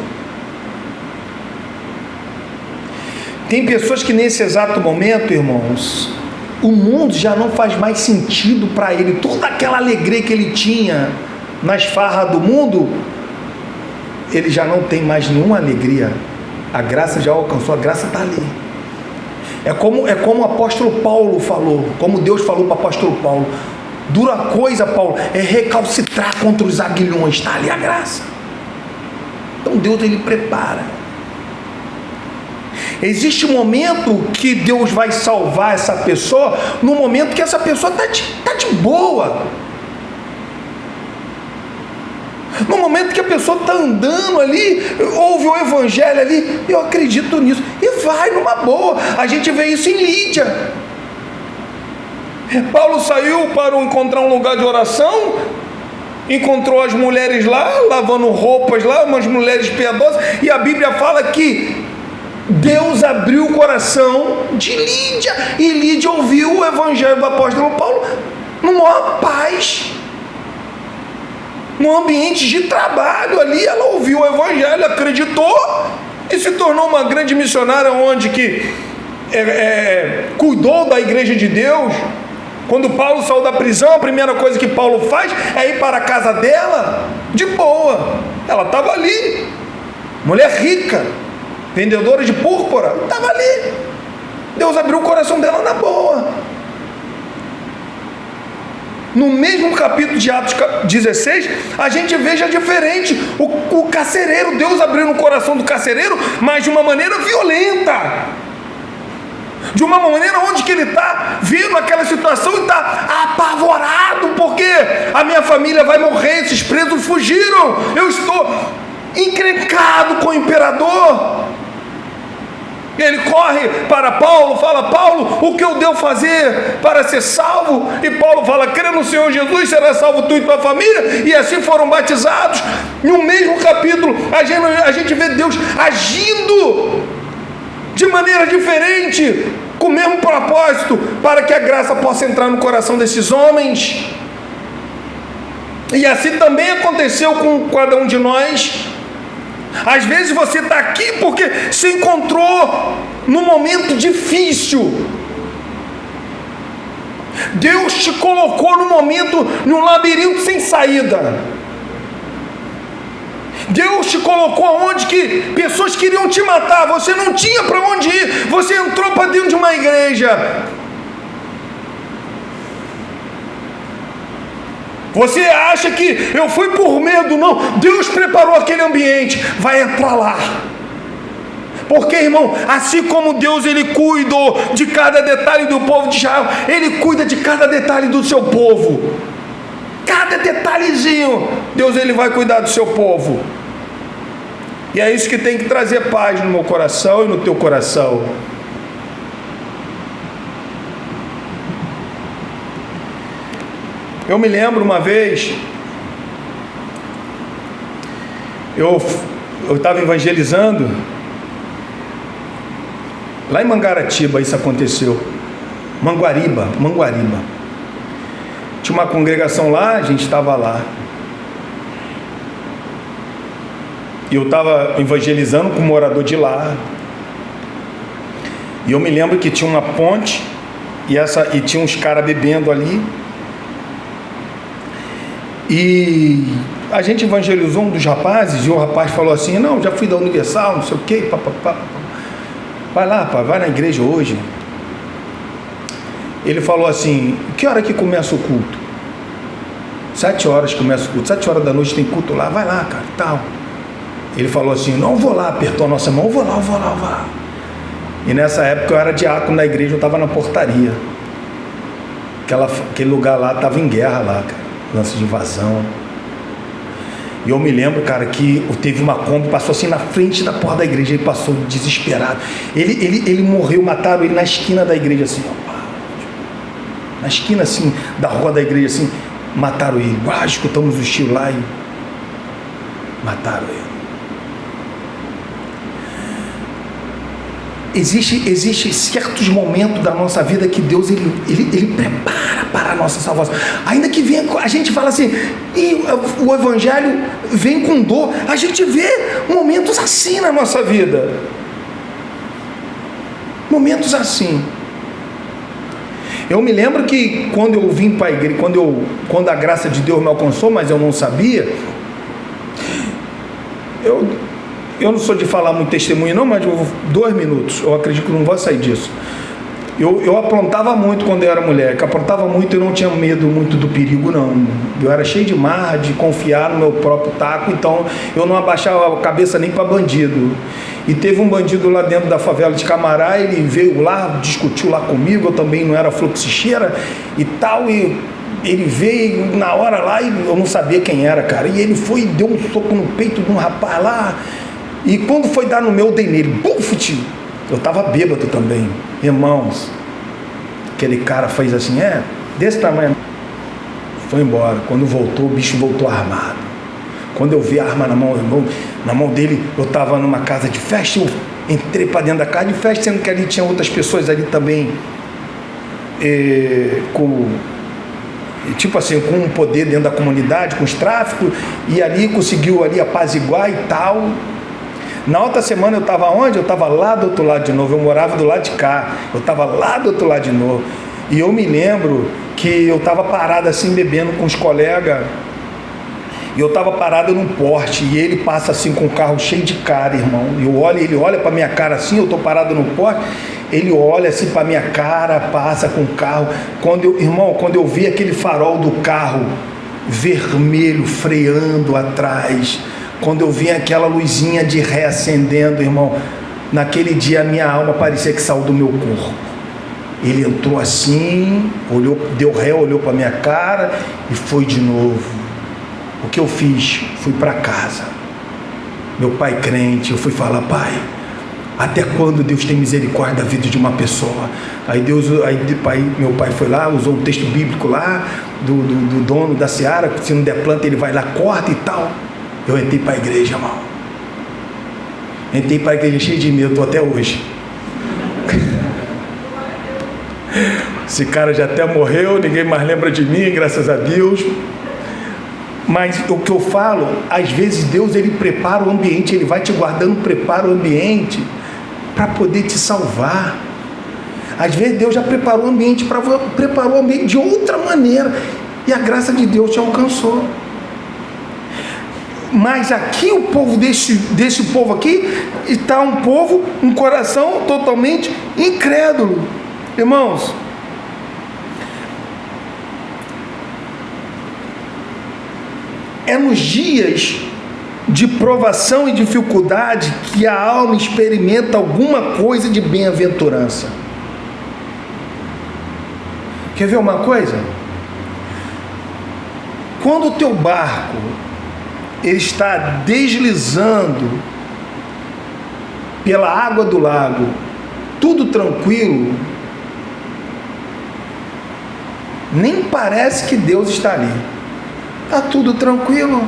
Tem pessoas que nesse exato momento, irmãos, o mundo já não faz mais sentido para ele. Toda aquela alegria que ele tinha nas farras do mundo, ele já não tem mais nenhuma alegria. A graça já alcançou, a graça está ali. É como o apóstolo Paulo falou, como Deus falou para o apóstolo Paulo: dura coisa, Paulo, é recalcitrar contra os aguilhões. Está ali a graça. Então Deus ele prepara. Existe um momento que Deus vai salvar essa pessoa, no momento que essa pessoa está de boa. No momento que a pessoa está andando ali, ouve o evangelho ali, eu acredito nisso, e vai numa boa. A gente vê isso em Lídia. Paulo saiu para encontrar um lugar de oração, encontrou as mulheres lá, lavando roupas lá, umas mulheres piedosas, e a Bíblia fala que Deus abriu o coração de Lídia, e Lídia ouviu o evangelho do apóstolo Paulo numa paz, no ambiente de trabalho ali. Ela ouviu o evangelho, acreditou e se tornou uma grande missionária, onde que cuidou da igreja de Deus. Quando Paulo saiu da prisão, a primeira coisa que Paulo faz é ir para a casa dela, de boa. Ela estava ali, mulher rica, vendedora de púrpura, estava ali. Deus abriu o coração dela na boa. No mesmo capítulo de Atos 16, a gente veja diferente. O carcereiro, Deus abriu no coração do carcereiro, mas de uma maneira violenta. De uma maneira onde que ele está vendo aquela situação e está apavorado, porque a minha família vai morrer, esses presos fugiram, eu estou encrencado com o imperador. Ele corre para Paulo, fala: Paulo, o que eu devo fazer para ser salvo? E Paulo fala: crê no Senhor Jesus, será salvo tu e tua família. E assim foram batizados. No mesmo capítulo, a gente vê Deus agindo de maneira diferente, com o mesmo propósito, para que a graça possa entrar no coração desses homens. E assim também aconteceu com cada um de nós. Às vezes você está aqui porque se encontrou num momento difícil. Deus te colocou num momento, num labirinto sem saída. Deus te colocou onde que pessoas queriam te matar, você não tinha para onde ir, você entrou para dentro de uma igreja. Você acha que eu fui por medo? Não, Deus preparou aquele ambiente, vai entrar lá. Porque, irmão, assim como Deus ele cuidou de cada detalhe do povo de Israel, Ele cuida de cada detalhe do seu povo. Cada detalhezinho, Deus ele vai cuidar do seu povo. E é isso que tem que trazer paz no meu coração e no teu coração. Eu me lembro uma vez, eu estava evangelizando, lá em Mangaratiba isso aconteceu, Manguariba. Tinha uma congregação lá, a gente estava lá. E eu estava evangelizando com um morador de lá. E eu me lembro que tinha uma ponte e tinha uns caras bebendo ali. E a gente evangelizou um dos rapazes, e o rapaz falou assim: não, já fui da Universal, não sei o que, papapá. Vai lá, pá, vai na igreja hoje. Ele falou assim: que hora que começa o culto? 7 horas começa o culto, 7 horas da noite tem culto lá, vai lá, cara, tal. Ele falou assim: não, vou lá, apertou a nossa mão, vou lá. E nessa época eu era diácono na igreja, eu estava na portaria. Aquele lugar lá estava em guerra lá, cara, lance de invasão. E eu me lembro, cara, que teve uma Kombi, passou assim na frente da porta da igreja, ele passou desesperado. Ele morreu, mataram ele na esquina da igreja, assim, ó. Na esquina, assim, da rua da igreja, assim, mataram ele. Escutamos os tiros lá e mataram ele. Existe certos momentos da nossa vida que Deus ele prepara para a nossa salvação. Ainda que venha, a gente fala assim, e o evangelho vem com dor. A gente vê momentos assim na nossa vida. Momentos assim. Eu me lembro que quando eu vim para a igreja, quando a graça de Deus me alcançou, mas eu não sabia, eu não sou de falar muito testemunho não, mas 2 minutos, eu acredito que não vou sair disso. Eu aprontava muito quando eu era moleque, aprontava muito, eu não tinha medo muito do perigo não. Eu era cheio de marra, de confiar no meu próprio taco, então eu não abaixava a cabeça nem para bandido. E teve um bandido lá dentro da favela de Camará, ele veio lá, discutiu lá comigo, eu também não era fluxicheira e tal, e ele veio na hora lá e eu não sabia quem era, cara. E ele foi e deu um soco no peito de um rapaz lá, e quando foi dar no meu, eu dei nele, bufete! Eu estava bêbado também, irmãos. Aquele cara fez assim, desse tamanho. Foi embora. Quando voltou, o bicho voltou armado. Quando eu vi a arma na mão dele, eu estava numa casa de festa, eu entrei para dentro da casa de festa, sendo que ali tinha outras pessoas ali também, tipo assim, com um poder dentro da comunidade, com os tráficos, e ali conseguiu ali apaziguar e tal. Na outra semana eu estava onde? Eu estava lá do outro lado de novo, eu morava do lado de cá, eu estava lá do outro lado de novo, e eu me lembro que eu estava parado assim, bebendo com os colegas, E eu estava parado num porte, e ele passa assim com o carro cheio de cara, irmão. Ele olha para minha cara assim, eu estou parado no porte, ele olha assim para minha cara, passa com o carro. Quando eu vi aquele farol do carro vermelho freando atrás, quando eu vi aquela luzinha de ré acendendo, irmão, naquele dia a minha alma parecia que saiu do meu corpo. Ele entrou assim, olhou, deu ré, olhou para minha cara e foi de novo. O que eu fiz? Fui para casa. Meu pai crente, eu fui falar: pai, até quando Deus tem misericórdia da vida de uma pessoa? Meu pai foi lá, usou um texto bíblico lá, do dono da seara, que se não der planta ele vai lá, corta e tal. Eu entrei para a igreja, irmão. Entrei para a igreja cheio de medo, estou até hoje. Esse cara já até morreu, ninguém mais lembra de mim, graças a Deus. Mas o que eu falo, às vezes Deus ele prepara o ambiente, ele vai te guardando, prepara o ambiente para poder te salvar. Às vezes Deus já preparou o ambiente de outra maneira e a graça de Deus te alcançou. Mas aqui o povo desse povo aqui está um coração totalmente incrédulo. Irmãos, é nos dias de provação e dificuldade que a alma experimenta alguma coisa de bem-aventurança. Quer ver uma coisa? Quando o teu barco ele está deslizando pela água do lago, tudo tranquilo, nem parece que Deus está ali. Está tudo tranquilo.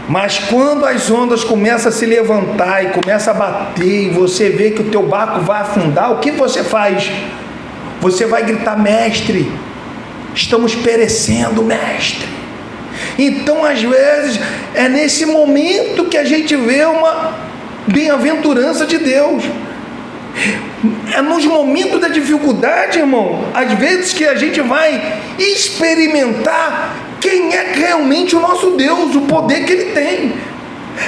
Mas quando as ondas começam a se levantar e começam a bater, e você vê que o teu barco vai afundar, o que você faz? Você vai gritar: mestre, estamos perecendo, mestre. Então, às vezes, é nesse momento que a gente vê uma bem-aventurança de Deus. É nos momentos da dificuldade, irmão, às vezes que a gente vai experimentar quem é realmente o nosso Deus, o poder que Ele tem.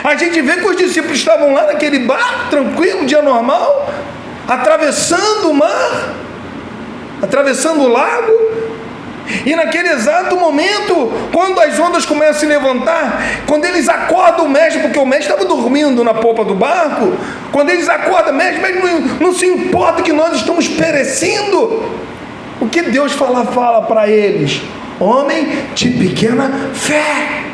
A gente vê que os discípulos estavam lá naquele barco, tranquilo, dia normal, atravessando o mar, atravessando o lago, e naquele exato momento, quando as ondas começam a se levantar, quando eles acordam o mestre, porque o mestre estava dormindo na popa do barco, quando eles acordam, mestre, mas não se importa que nós estamos perecendo. O que Deus fala para eles? Homem de pequena fé.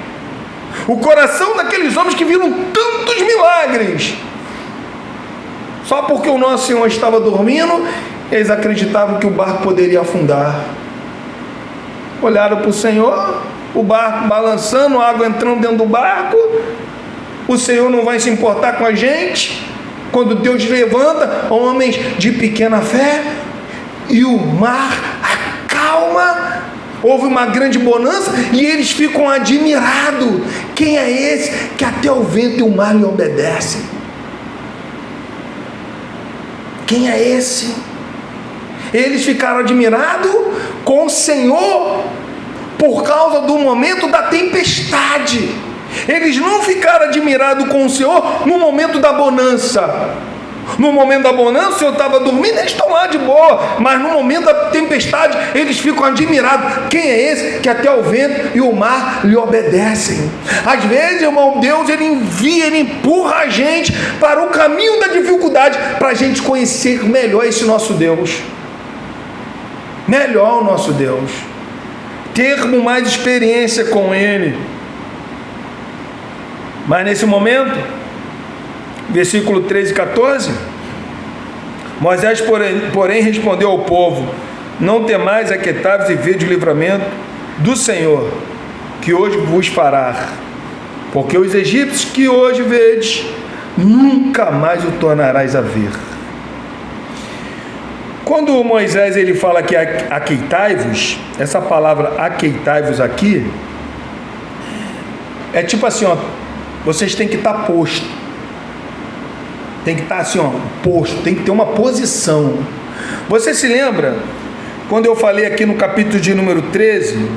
O coração daqueles homens que viram tantos milagres, só porque o nosso Senhor estava dormindo, eles acreditavam que o barco poderia afundar. Olharam para o Senhor, o barco balançando, a água entrando dentro do barco. O Senhor não vai se importar com a gente. Quando Deus levanta homens de pequena fé e o mar acalma, houve uma grande bonança e eles ficam admirados. Quem é esse que até o vento e o mar lhe obedecem? Quem é esse? Eles ficaram admirados com o Senhor por causa do momento da tempestade. Eles não ficaram admirados com o Senhor no momento da bonança. No momento da bonança, o Senhor estava dormindo, eles estão lá de boa. Mas no momento da tempestade, eles ficam admirados. Quem é esse que até o vento e o mar lhe obedecem? Às vezes, irmão, Deus ele envia, ele empurra a gente para o caminho da dificuldade, para a gente conhecer melhor esse nosso Deus. Melhor o nosso Deus, termos mais experiência com Ele. Mas nesse momento, versículo 13 e 14, Moisés porém respondeu ao povo: não temais, aquietai-vos e vede o livramento do Senhor, que hoje vos fará, porque os egípcios que hoje vedes, nunca mais o tornarás a ver. Quando Moisés ele fala que aqueitai-vos, essa palavra aqueitai-vos aqui, é tipo assim, ó, vocês têm que estar posto, tem que estar assim, ó, posto, tem que ter uma posição. Você se lembra, quando eu falei aqui no capítulo de número 13,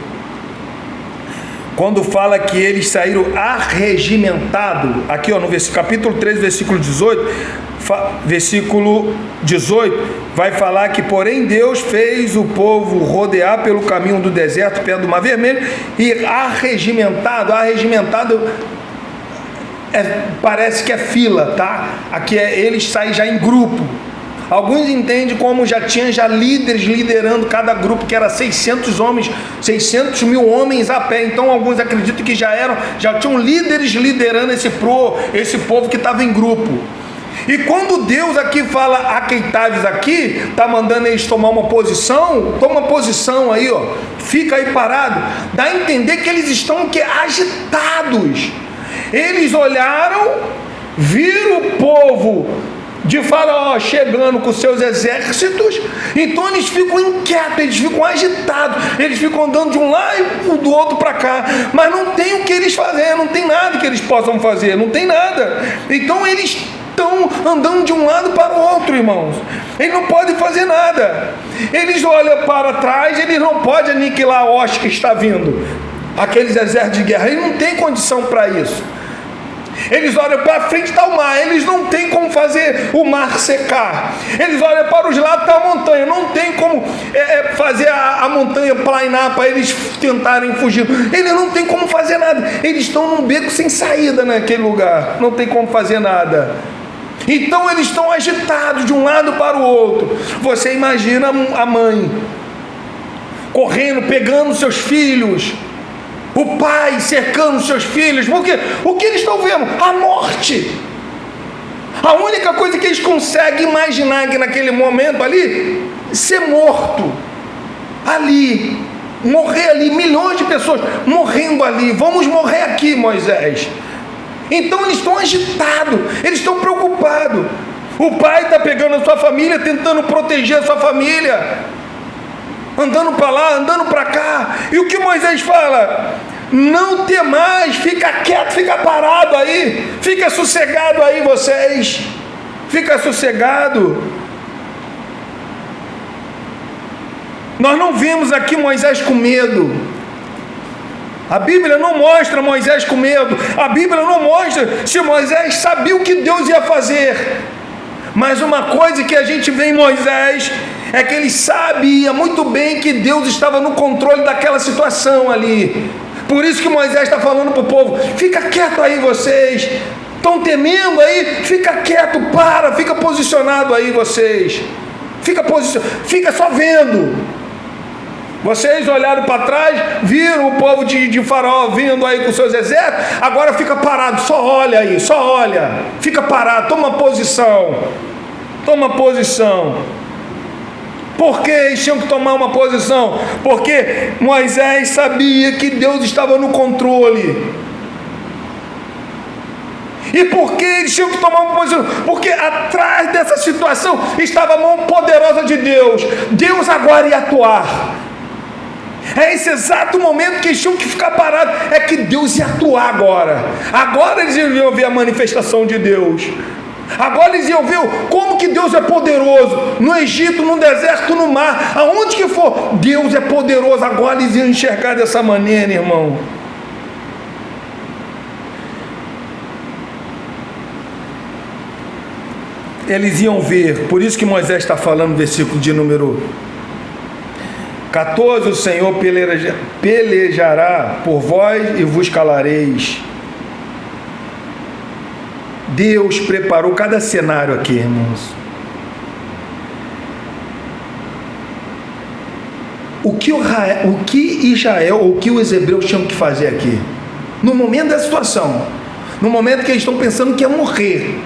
quando fala que eles saíram arregimentados, aqui ó, no capítulo 3, versículo 18, vai falar que, porém, Deus fez o povo rodear pelo caminho do deserto, perto do Mar Vermelho, e arregimentado parece que é fila, tá? Aqui eles saem já em grupo. Alguns entendem como já tinha líderes liderando cada grupo, que era 600 homens, 600 mil homens a pé. Então alguns acreditam que já tinham líderes liderando esse povo que estava em grupo. E quando Deus aqui fala aqueitáveis aqui, está mandando eles tomar uma posição, toma posição aí, ó, fica aí parado, dá a entender que eles estão agitados. Eles olharam, viram o povo de Faraó chegando com seus exércitos, então eles ficam inquietos, eles ficam agitados, eles ficam andando de um lado e do outro para cá, mas não tem o que eles fazerem, não tem nada que eles possam fazer, não tem nada. Então eles estão andando de um lado para o outro, irmãos. Eles não podem fazer nada. Eles olham para trás, eles não podem aniquilar a hoste que está vindo, aqueles exércitos de guerra, eles não têm condição para isso. Eles olham para frente, está o mar, eles não têm como fazer o mar secar. Eles olham para os lados, está a montanha, não tem como fazer a montanha planar para eles tentarem fugir. Eles não têm como fazer nada, eles estão num beco sem saída naquele lugar, não tem como fazer nada. Então eles estão agitados de um lado para o outro. Você imagina a mãe correndo, pegando seus filhos, o pai cercando seus filhos, porque o que eles estão vendo? A morte. A única coisa que eles conseguem imaginar que naquele momento ali, ser morto ali, morrer ali, milhões de pessoas morrendo ali. Vamos morrer aqui, Moisés. Então eles estão agitados, eles estão preocupados. O pai está pegando a sua família, tentando proteger a sua família, andando para lá, andando para cá. E o que Moisés fala? Não temais, fica quieto, fica parado aí, fica sossegado aí vocês, fica sossegado. Nós não vimos aqui Moisés com medo. A Bíblia não mostra Moisés com medo. A Bíblia não mostra se Moisés sabia o que Deus ia fazer. Mas uma coisa que a gente vê em Moisés é que ele sabia muito bem que Deus estava no controle daquela situação ali. Por isso que Moisés está falando para o povo: fica quieto aí vocês, estão temendo aí, fica quieto, fica posicionado aí vocês, fica só vendo. Vocês olharam para trás, viram o povo de Faraó vindo aí com seus exércitos, agora fica parado, só olha aí, só olha, fica parado, toma posição. Por que eles tinham que tomar uma posição? Porque Moisés sabia que Deus estava no controle. E por que eles tinham que tomar uma posição? Porque atrás dessa situação estava a mão poderosa de Deus. Deus agora ia atuar. É esse exato momento que eles tinham que ficar parados. É que Deus ia atuar agora. Agora eles iam ver a manifestação de Deus. Agora eles iam ver como que Deus é poderoso. No Egito, no deserto, no mar, aonde que for, Deus é poderoso. Agora eles iam enxergar dessa maneira, irmão. Eles iam ver. Por isso que Moisés está falando no versículo de número 14: o Senhor pelejará por vós e vos calareis. Deus preparou cada cenário aqui, irmãos. O que Israel, ou o que os hebreus tinham que fazer aqui? No momento da situação, no momento que eles estão pensando que ia morrer,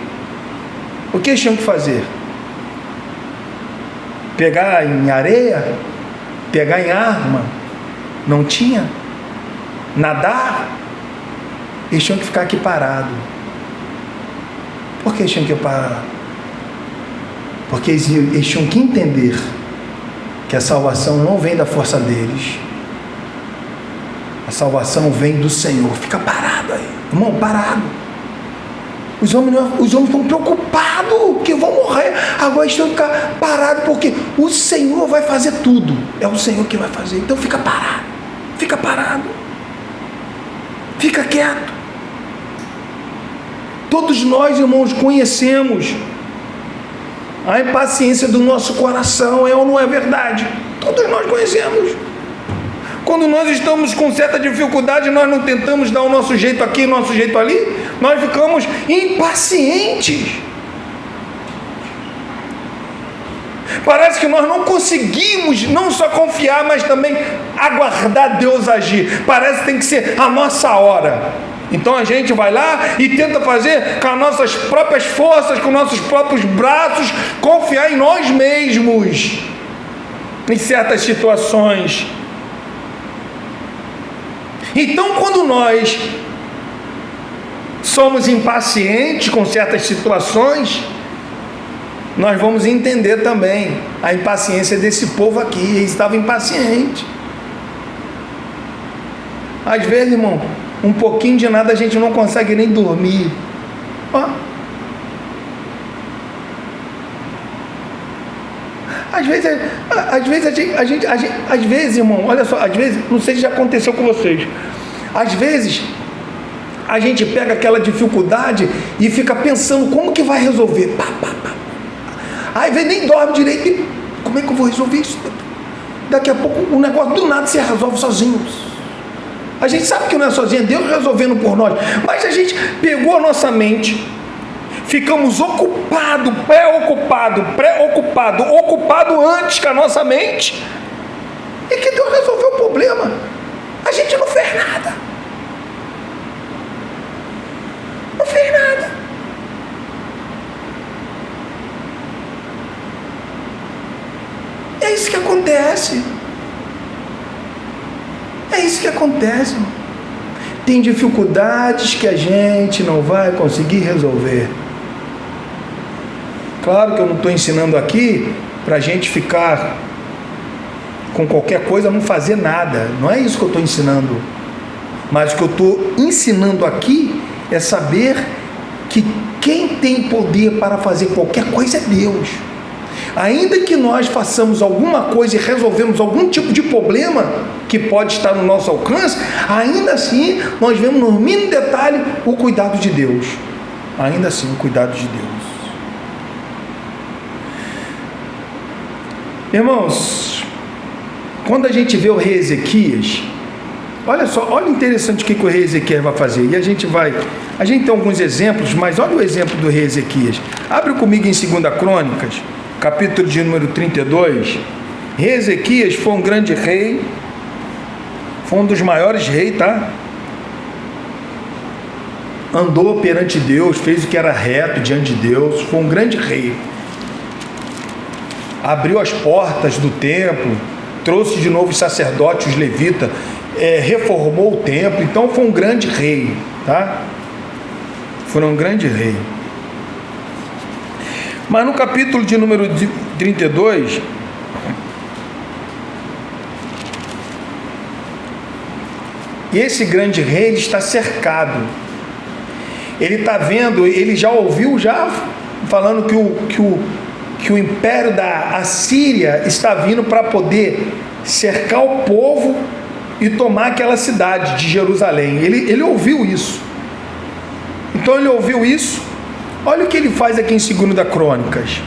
o que eles tinham que fazer? Pegar em areia? Pegar em arma? Não tinha? Nadar? Eles tinham que ficar aqui parados. Por que eles tinham que parar? Porque eles tinham que entender que a salvação não vem da força deles. A salvação vem do Senhor. Fica parado aí, irmão, parado. Os homens estão preocupados que vão morrer. Agora eles têm que ficar parados, porque o Senhor vai fazer tudo. É o Senhor que vai fazer. Então fica parado. Fica parado. Fica quieto. Todos nós, irmãos, conhecemos a impaciência do nosso coração, é ou não é verdade? Todos nós conhecemos. Quando nós estamos com certa dificuldade, nós não tentamos dar o nosso jeito aqui, o nosso jeito ali, nós ficamos impacientes. Parece que nós não conseguimos não só confiar, mas também aguardar Deus agir. Parece que tem que ser a nossa hora. Então a gente vai lá e tenta fazer com as nossas próprias forças, com nossos próprios braços, confiar em nós mesmos em certas situações. Então, quando nós somos impacientes com certas situações, nós vamos entender também a impaciência desse povo aqui. Eles estavam impacientes. Às vezes, irmão, um pouquinho de nada a gente não consegue nem dormir. Ó. Às vezes, irmão, olha só, às vezes, não sei se já aconteceu com vocês, às vezes a gente pega aquela dificuldade e fica pensando como que vai resolver. Às vezes nem dorme direito. E como é que eu vou resolver isso? Daqui a pouco o negócio do nada se resolve sozinho. A gente sabe que não é sozinho, é Deus resolvendo por nós. Mas a gente pegou a nossa mente, ficamos ocupado antes com a nossa mente, e que Deus resolveu o problema. A gente não fez nada. Não fez nada. É isso que acontece. É isso que acontece. Tem dificuldades que a gente não vai conseguir resolver. Claro que eu não estou ensinando aqui para a gente ficar com qualquer coisa, não fazer nada. Não é isso que eu estou ensinando. Mas o que eu estou ensinando aqui é saber que quem tem poder para fazer qualquer coisa é Deus. Ainda que nós façamos alguma coisa e resolvemos algum tipo de problema que pode estar no nosso alcance, ainda assim nós vemos no mínimo detalhe o cuidado de Deus. Ainda assim o cuidado de Deus. Irmãos, quando a gente vê o rei Ezequias, olha só, olha interessante o que o rei Ezequias vai fazer. E a gente tem alguns exemplos, mas olha o exemplo do rei Ezequias. Abre comigo em 2 Crônicas, capítulo de número 32. Rei Ezequias foi um grande rei, foi um dos maiores reis, tá? Andou perante Deus, fez o que era reto diante de Deus, foi um grande rei. Abriu as portas do templo, trouxe de novo os sacerdotes, os levitas, reformou o templo. Então foi um grande rei, tá? Foi um grande rei. Mas no capítulo de número 32, esse grande rei, ele está cercado. Ele está vendo, ele já ouviu falando que o império da Assíria está vindo para poder cercar o povo e tomar aquela cidade de Jerusalém. Ele ouviu isso. Então ele ouviu isso. Olha o que ele faz aqui em 2 Crônicas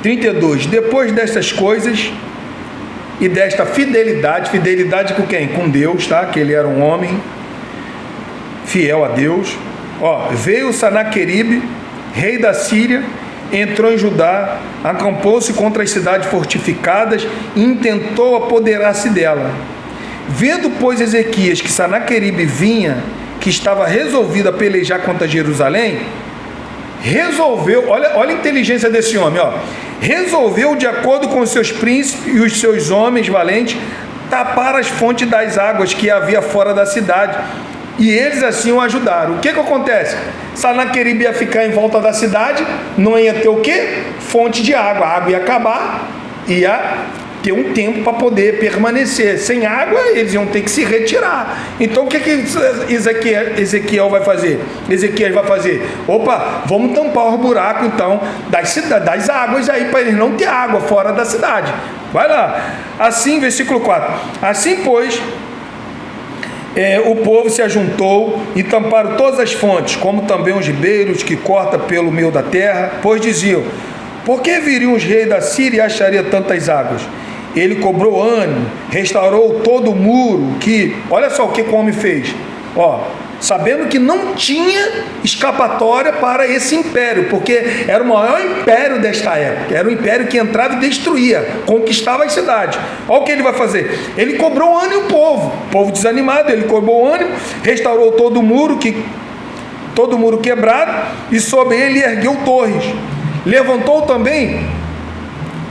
32. Depois destas coisas e desta fidelidade com quem? Com Deus, tá? Que ele era um homem fiel a Deus. Veio Sanaqueribe, rei da Síria, entrou em Judá, acampou-se contra as cidades fortificadas e intentou apoderar-se dela. Vendo, pois, Ezequias que Sanaqueribe vinha, que estava resolvido a pelejar contra Jerusalém, resolveu, olha a inteligência desse homem, resolveu, de acordo com os seus príncipes e os seus homens valentes, tapar as fontes das águas que havia fora da cidade, e eles assim o ajudaram. O que acontece? Sanaqueribe ia ficar em volta da cidade, não ia ter o quê? Fonte de água. A água ia acabar, ia ter um tempo para poder permanecer. Sem água, eles iam ter que se retirar. Então, o que Ezequiel vai fazer? Ezequiel vai fazer: vamos tampar os buracos, então, das águas aí, para eles não ter água fora da cidade. Vai lá. Assim, versículo 4. Assim, pois, o povo se ajuntou e tamparam todas as fontes, como também os ribeiros que cortam pelo meio da terra, pois diziam: por que viriam os reis da Síria e acharia tantas águas? Ele cobrou ânimo, restaurou todo o muro, que, olha só o que o homem fez, sabendo que não tinha escapatória para esse império, porque era o maior império desta época, era um império que entrava e destruía, conquistava as cidades. Olha o que ele vai fazer, ele cobrou ânimo o povo desanimado, ele cobrou ânimo, restaurou todo o muro quebrado, e sobre ele ergueu torres, levantou também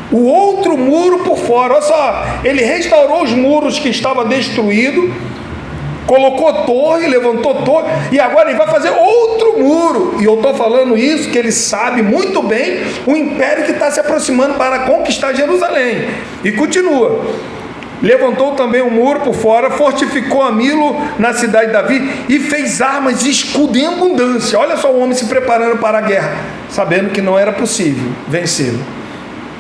o outro muro por fora. Olha só, ele restaurou os muros que estavam destruídos, colocou torre, levantou torre, e agora ele vai fazer outro muro. E eu estou falando isso que ele sabe muito bem o império que está se aproximando para conquistar Jerusalém. E continua: levantou também o muro por fora, fortificou a Milo na cidade de Davi, e fez armas e escudo em abundância. Olha só o homem se preparando para a guerra, sabendo que não era possível vencê-lo.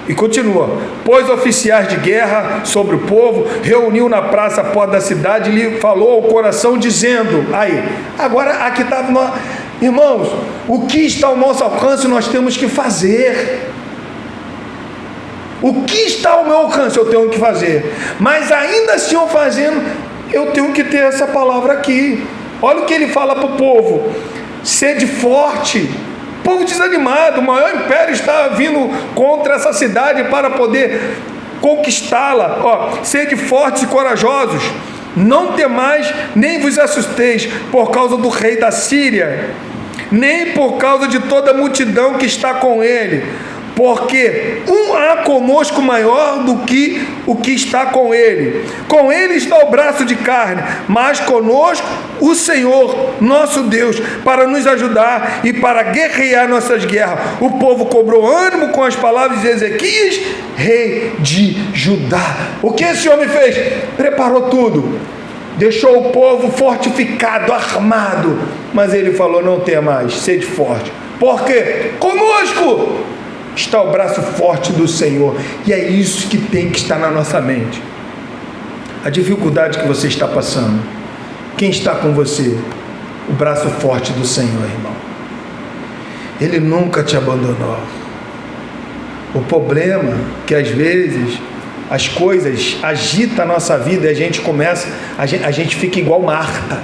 E continua: pôs oficiais de guerra sobre o povo, reuniu na praça a porta da cidade, e lhe falou ao coração, dizendo, agora aqui está, irmãos, o que está ao nosso alcance nós temos que fazer. O que está ao meu alcance eu tenho que fazer, mas ainda assim eu fazendo, eu tenho que ter essa palavra aqui. Olha o que ele fala para o povo: sede forte. Povo desanimado, o maior império está vindo contra essa cidade para poder conquistá-la. Sede fortes e corajosos, não temais, nem vos assusteis por causa do rei da Síria, nem por causa de toda a multidão que está com ele, porque há conosco maior do que o que está com ele. Com ele está o braço de carne, mas conosco o Senhor, nosso Deus, para nos ajudar e para guerrear nossas guerras. O povo cobrou ânimo com as palavras de Ezequias, rei de Judá. O que esse homem fez? Preparou tudo, deixou o povo fortificado, armado, mas ele falou: não tenha mais, sede forte. Por quê? Conosco está o braço forte do Senhor. E é isso que tem que estar na nossa mente. A dificuldade que você está passando, quem está com você? O braço forte do Senhor, irmão. Ele nunca te abandonou. O problema é que às vezes as coisas agitam a nossa vida e a gente fica igual Marta,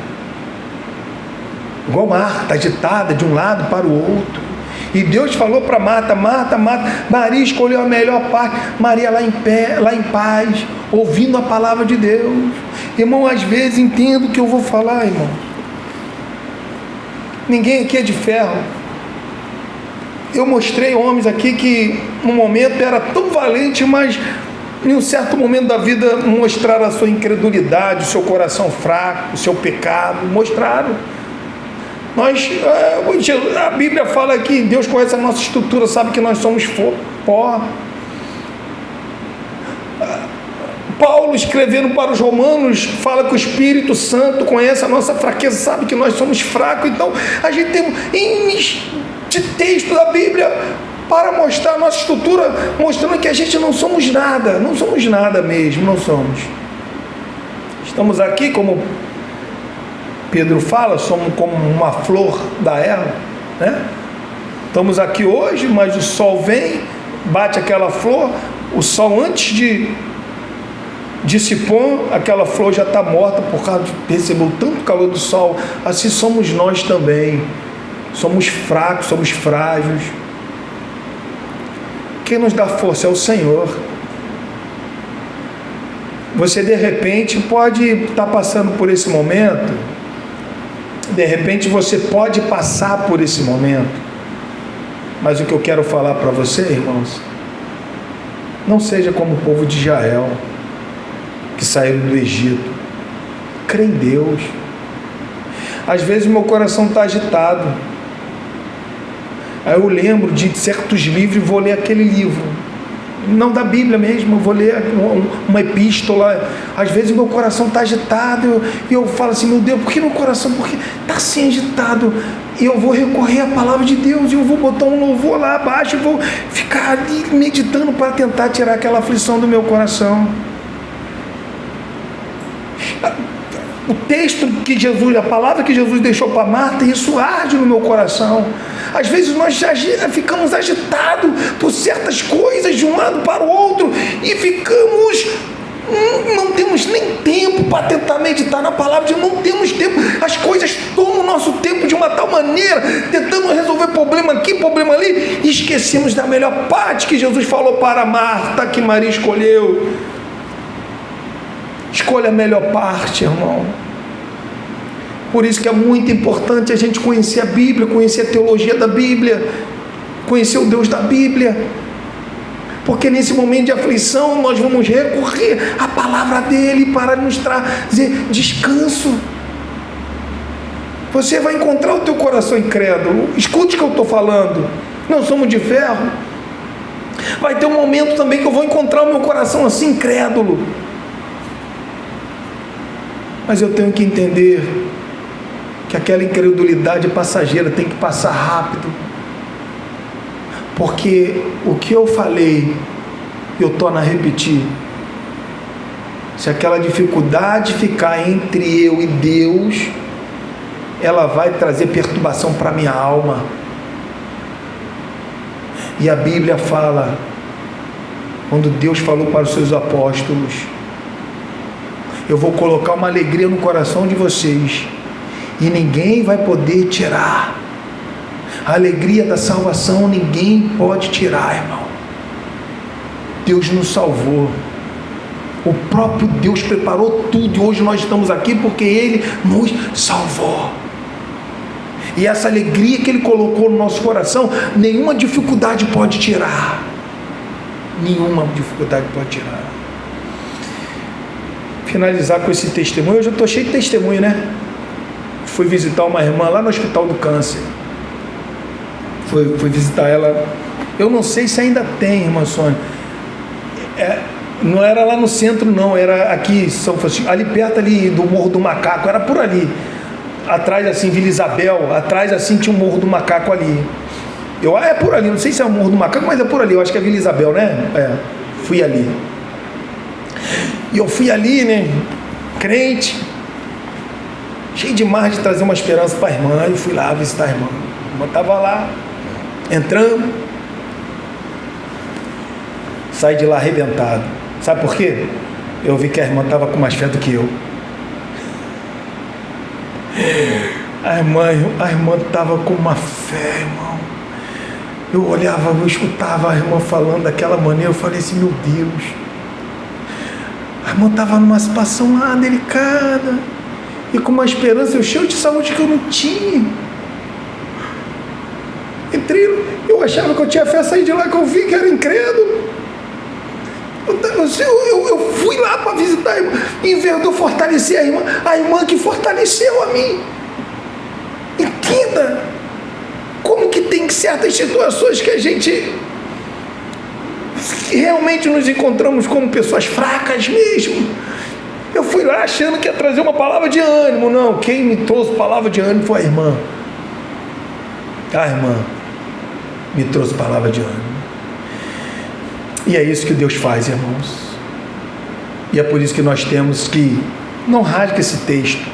agitada de um lado para o outro. E Deus falou para Marta: Maria escolheu a melhor parte. Maria lá em paz, ouvindo a palavra de Deus. Irmão, às vezes entendo o que eu vou falar, irmão. Ninguém aqui é de ferro. Eu mostrei homens aqui que no momento era tão valente, mas em um certo momento da vida mostraram a sua incredulidade, o seu coração fraco, o seu pecado. Mostraram. A Bíblia fala que Deus conhece a nossa estrutura, sabe que nós somos pó. Paulo, escrevendo para os Romanos, fala que o Espírito Santo conhece a nossa fraqueza, sabe que nós somos fracos. Então a gente tem de texto da Bíblia para mostrar a nossa estrutura, mostrando que a gente não somos nada mesmo, não somos. Estamos aqui, como Pedro fala, somos como uma flor da erva, né? Estamos aqui hoje, mas o sol vem, bate aquela flor, o sol antes de se pôr, aquela flor já está morta por causa de receber tanto calor do sol. Assim somos nós também, somos fracos, somos frágeis. Quem nos dá força é o Senhor. Você de repente pode estar passando por esse momento, de repente você pode passar por esse momento, mas o que eu quero falar para você, irmãos, não seja como o povo de Israel, que saíram do Egito. Crê em Deus. Às vezes meu coração está agitado, aí eu lembro de certos livros e vou ler aquele livro, não da Bíblia mesmo, eu vou ler uma epístola. Às vezes meu coração está agitado e eu falo assim: meu Deus, por que meu coração está assim agitado? E eu vou recorrer à palavra de Deus e eu vou botar um louvor lá abaixo e vou ficar ali meditando para tentar tirar aquela aflição do meu coração. o texto que Jesus, a palavra que Jesus deixou para Marta, isso arde no meu coração. Às vezes nós já ficamos agitados por certas coisas de um lado para o outro e ficamos, não temos nem tempo para tentar meditar na palavra de Deus, não temos tempo, as coisas tomam o nosso tempo de uma tal maneira, tentamos resolver problema aqui, problema ali, e esquecemos da melhor parte que Jesus falou para Marta, que Maria escolheu. Escolha a melhor parte, irmão. Por isso que é muito importante a gente conhecer a Bíblia, conhecer a teologia da Bíblia, conhecer o Deus da Bíblia, porque nesse momento de aflição nós vamos recorrer à palavra dele para nos trazer descanso. Você vai encontrar o teu coração incrédulo, escute o que eu estou falando, não somos de ferro. Vai ter um momento também que eu vou encontrar o meu coração assim incrédulo, mas eu tenho que entender que aquela incredulidade passageira tem que passar rápido, porque o que eu falei, eu torno a repetir: se aquela dificuldade ficar entre eu e Deus, ela vai trazer perturbação para a minha alma. E a Bíblia fala, quando Deus falou para os seus apóstolos: eu vou colocar uma alegria no coração de vocês, e ninguém vai poder tirar. A alegria da salvação ninguém pode tirar, irmão. Deus nos salvou. O próprio Deus preparou tudo, e hoje nós estamos aqui porque Ele nos salvou. E essa alegria que Ele colocou no nosso coração, nenhuma dificuldade pode tirar. Nenhuma dificuldade pode tirar. Finalizar com esse testemunho. Hoje eu estou cheio de testemunho, né? Fui visitar uma irmã lá no Hospital do Câncer. Fui visitar ela. Eu não sei se ainda tem, irmã Sônia. Não era lá no centro, não. Era aqui, São Francisco, ali perto ali do Morro do Macaco. Era por ali. Atrás, assim, Vila Isabel. Atrás, assim, tinha o Morro do Macaco ali. É por ali. Não sei se é o Morro do Macaco, mas é por ali. Eu acho que é Vila Isabel, né? Fui ali. E eu fui ali, né? Crente. Cheio demais de trazer uma esperança para a irmã. E fui lá visitar a irmã. A irmã estava lá. Entramos. Saí de lá arrebentado. Sabe por quê? Eu vi que a irmã estava com mais fé do que eu. A irmã estava com uma fé, irmão. Eu olhava, eu escutava a irmã falando daquela maneira. Eu falei assim: meu Deus. A irmã estava numa situação lá delicada. E com uma esperança, eu cheio de saúde que eu não tinha. Entrei, eu achava que eu tinha fé, saí de lá que eu vi que era incrédulo. Eu fui lá para visitar a irmã, em vez de eu fortalecer a irmã que fortaleceu a mim. Entenda como que tem certas situações que a gente realmente nos encontramos como pessoas fracas mesmo. Eu fui lá achando que ia trazer uma palavra de ânimo. Não, quem me trouxe palavra de ânimo foi a irmã. A irmã me trouxe palavra de ânimo. E é isso que Deus faz, irmãos. E é por isso que nós temos que não rasgue esse texto.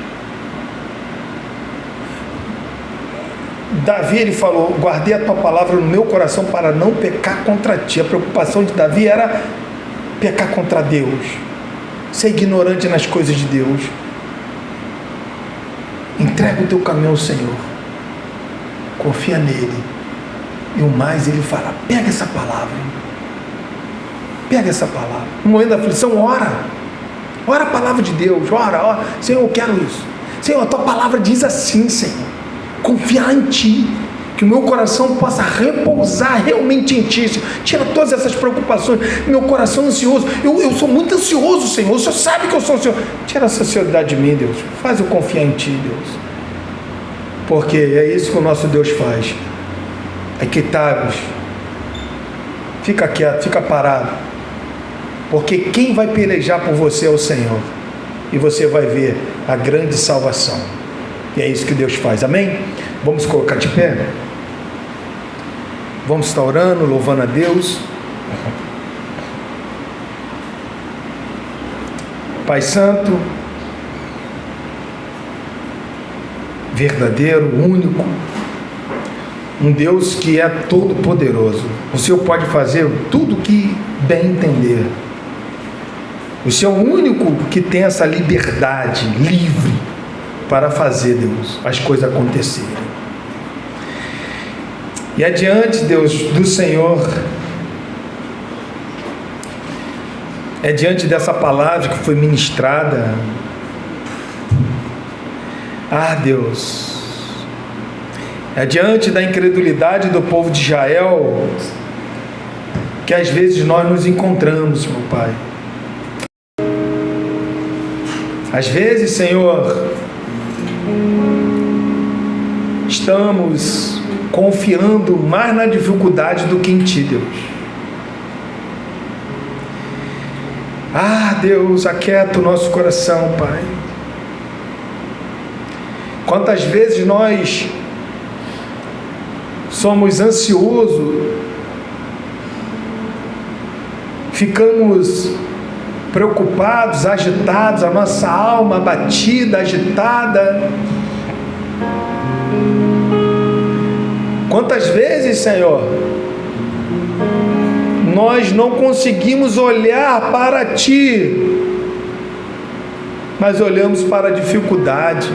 Davi, ele falou: guardei a tua palavra no meu coração para não pecar contra ti. A preocupação de Davi era pecar contra Deus, ser ignorante nas coisas de Deus. Entrega o teu caminho ao Senhor, confia nele, e o mais ele fará. Pega essa palavra, pega essa palavra. No momento da aflição, ora a palavra de Deus, ora. Senhor, eu quero isso. Senhor, a tua palavra diz assim, Senhor. Confiar em ti, que o meu coração possa repousar realmente em ti, Senhor. Tira todas essas preocupações, meu coração ansioso, eu sou muito ansioso, Senhor, o Senhor sabe que eu sou ansioso. Tira essa ansiedade de mim, Deus, faz eu confiar em ti, Deus, porque é isso que o nosso Deus faz. Aquietai-vos, fica quieto, fica parado, porque quem vai pelejar por você é o Senhor, e você vai ver a grande salvação. E é isso que Deus faz, amém? Vamos colocar de pé. Vamos estar orando, louvando a Deus. Pai Santo, verdadeiro, único, um Deus que é todo poderoso. O Senhor pode fazer tudo o que bem entender. O Senhor é o único que tem essa liberdade livre para fazer, Deus, as coisas acontecerem. E adiante, Deus, do Senhor, é diante dessa palavra que foi ministrada, Deus, é diante da incredulidade do povo de Israel que às vezes nós nos encontramos, meu Pai. Às vezes, Senhor, estamos confiando mais na dificuldade do que em Ti, Deus. Deus, aquieta o nosso coração, Pai. Quantas vezes nós somos ansiosos, ficamos preocupados, agitados, a nossa alma abatida, agitada. Quantas vezes, Senhor, nós não conseguimos olhar para Ti, mas olhamos para a dificuldade.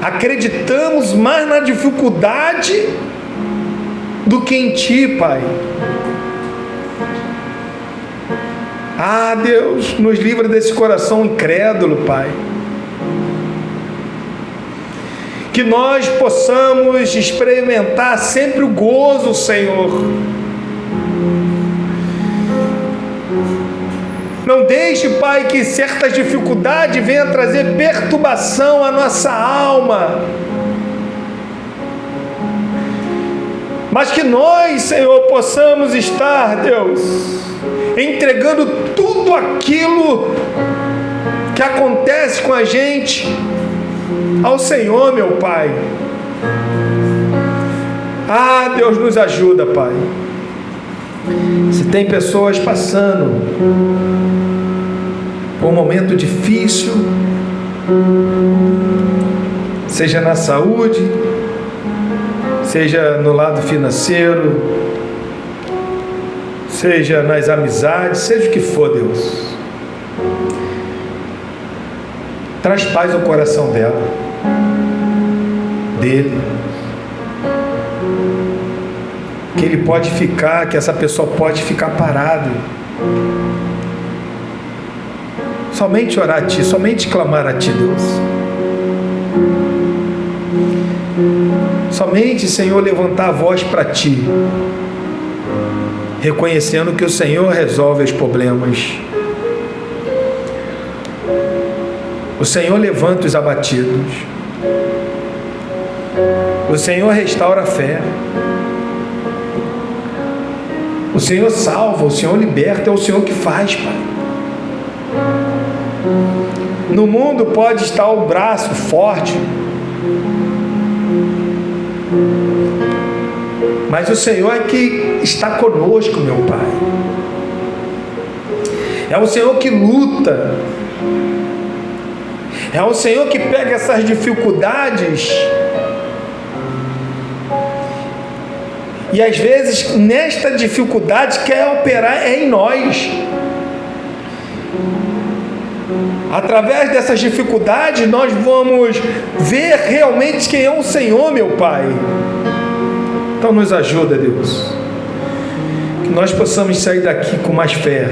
Acreditamos mais na dificuldade do que em Ti, Pai. Deus, nos livra desse coração incrédulo, Pai. Que nós possamos experimentar sempre o gozo, Senhor. Não deixe, Pai, que certas dificuldades venham trazer perturbação à nossa alma. Mas que nós, Senhor, possamos estar, Deus, entregando tudo aquilo que acontece com a gente ao Senhor, meu Pai. Deus, nos ajuda, Pai. Se tem pessoas passando por um momento difícil, seja na saúde, seja no lado financeiro, seja nas amizades, seja o que for, Deus, traz paz ao coração dele, que ele pode ficar, que essa pessoa pode ficar parado, somente orar a Ti, somente clamar a Ti, Deus, somente, Senhor, levantar a voz para Ti, reconhecendo que o Senhor resolve os problemas. O Senhor levanta os abatidos. O Senhor restaura a fé. O Senhor salva, o Senhor liberta, é o Senhor que faz, Pai. No mundo pode estar o braço forte, mas o Senhor é que está conosco, meu Pai. É o Senhor que luta. É o Senhor que pega essas dificuldades e às vezes nesta dificuldade quer operar em nós. Através dessas dificuldades nós vamos ver realmente quem é o Senhor, meu Pai. Então nos ajuda, Deus, que nós possamos sair daqui com mais fé,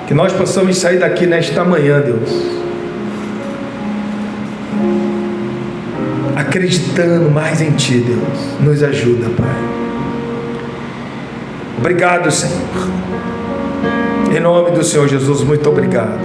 que nós possamos sair daqui nesta manhã, Deus, acreditando mais em Ti, Deus. Nos ajuda, Pai. Obrigado, Senhor. Em nome do Senhor Jesus, muito obrigado.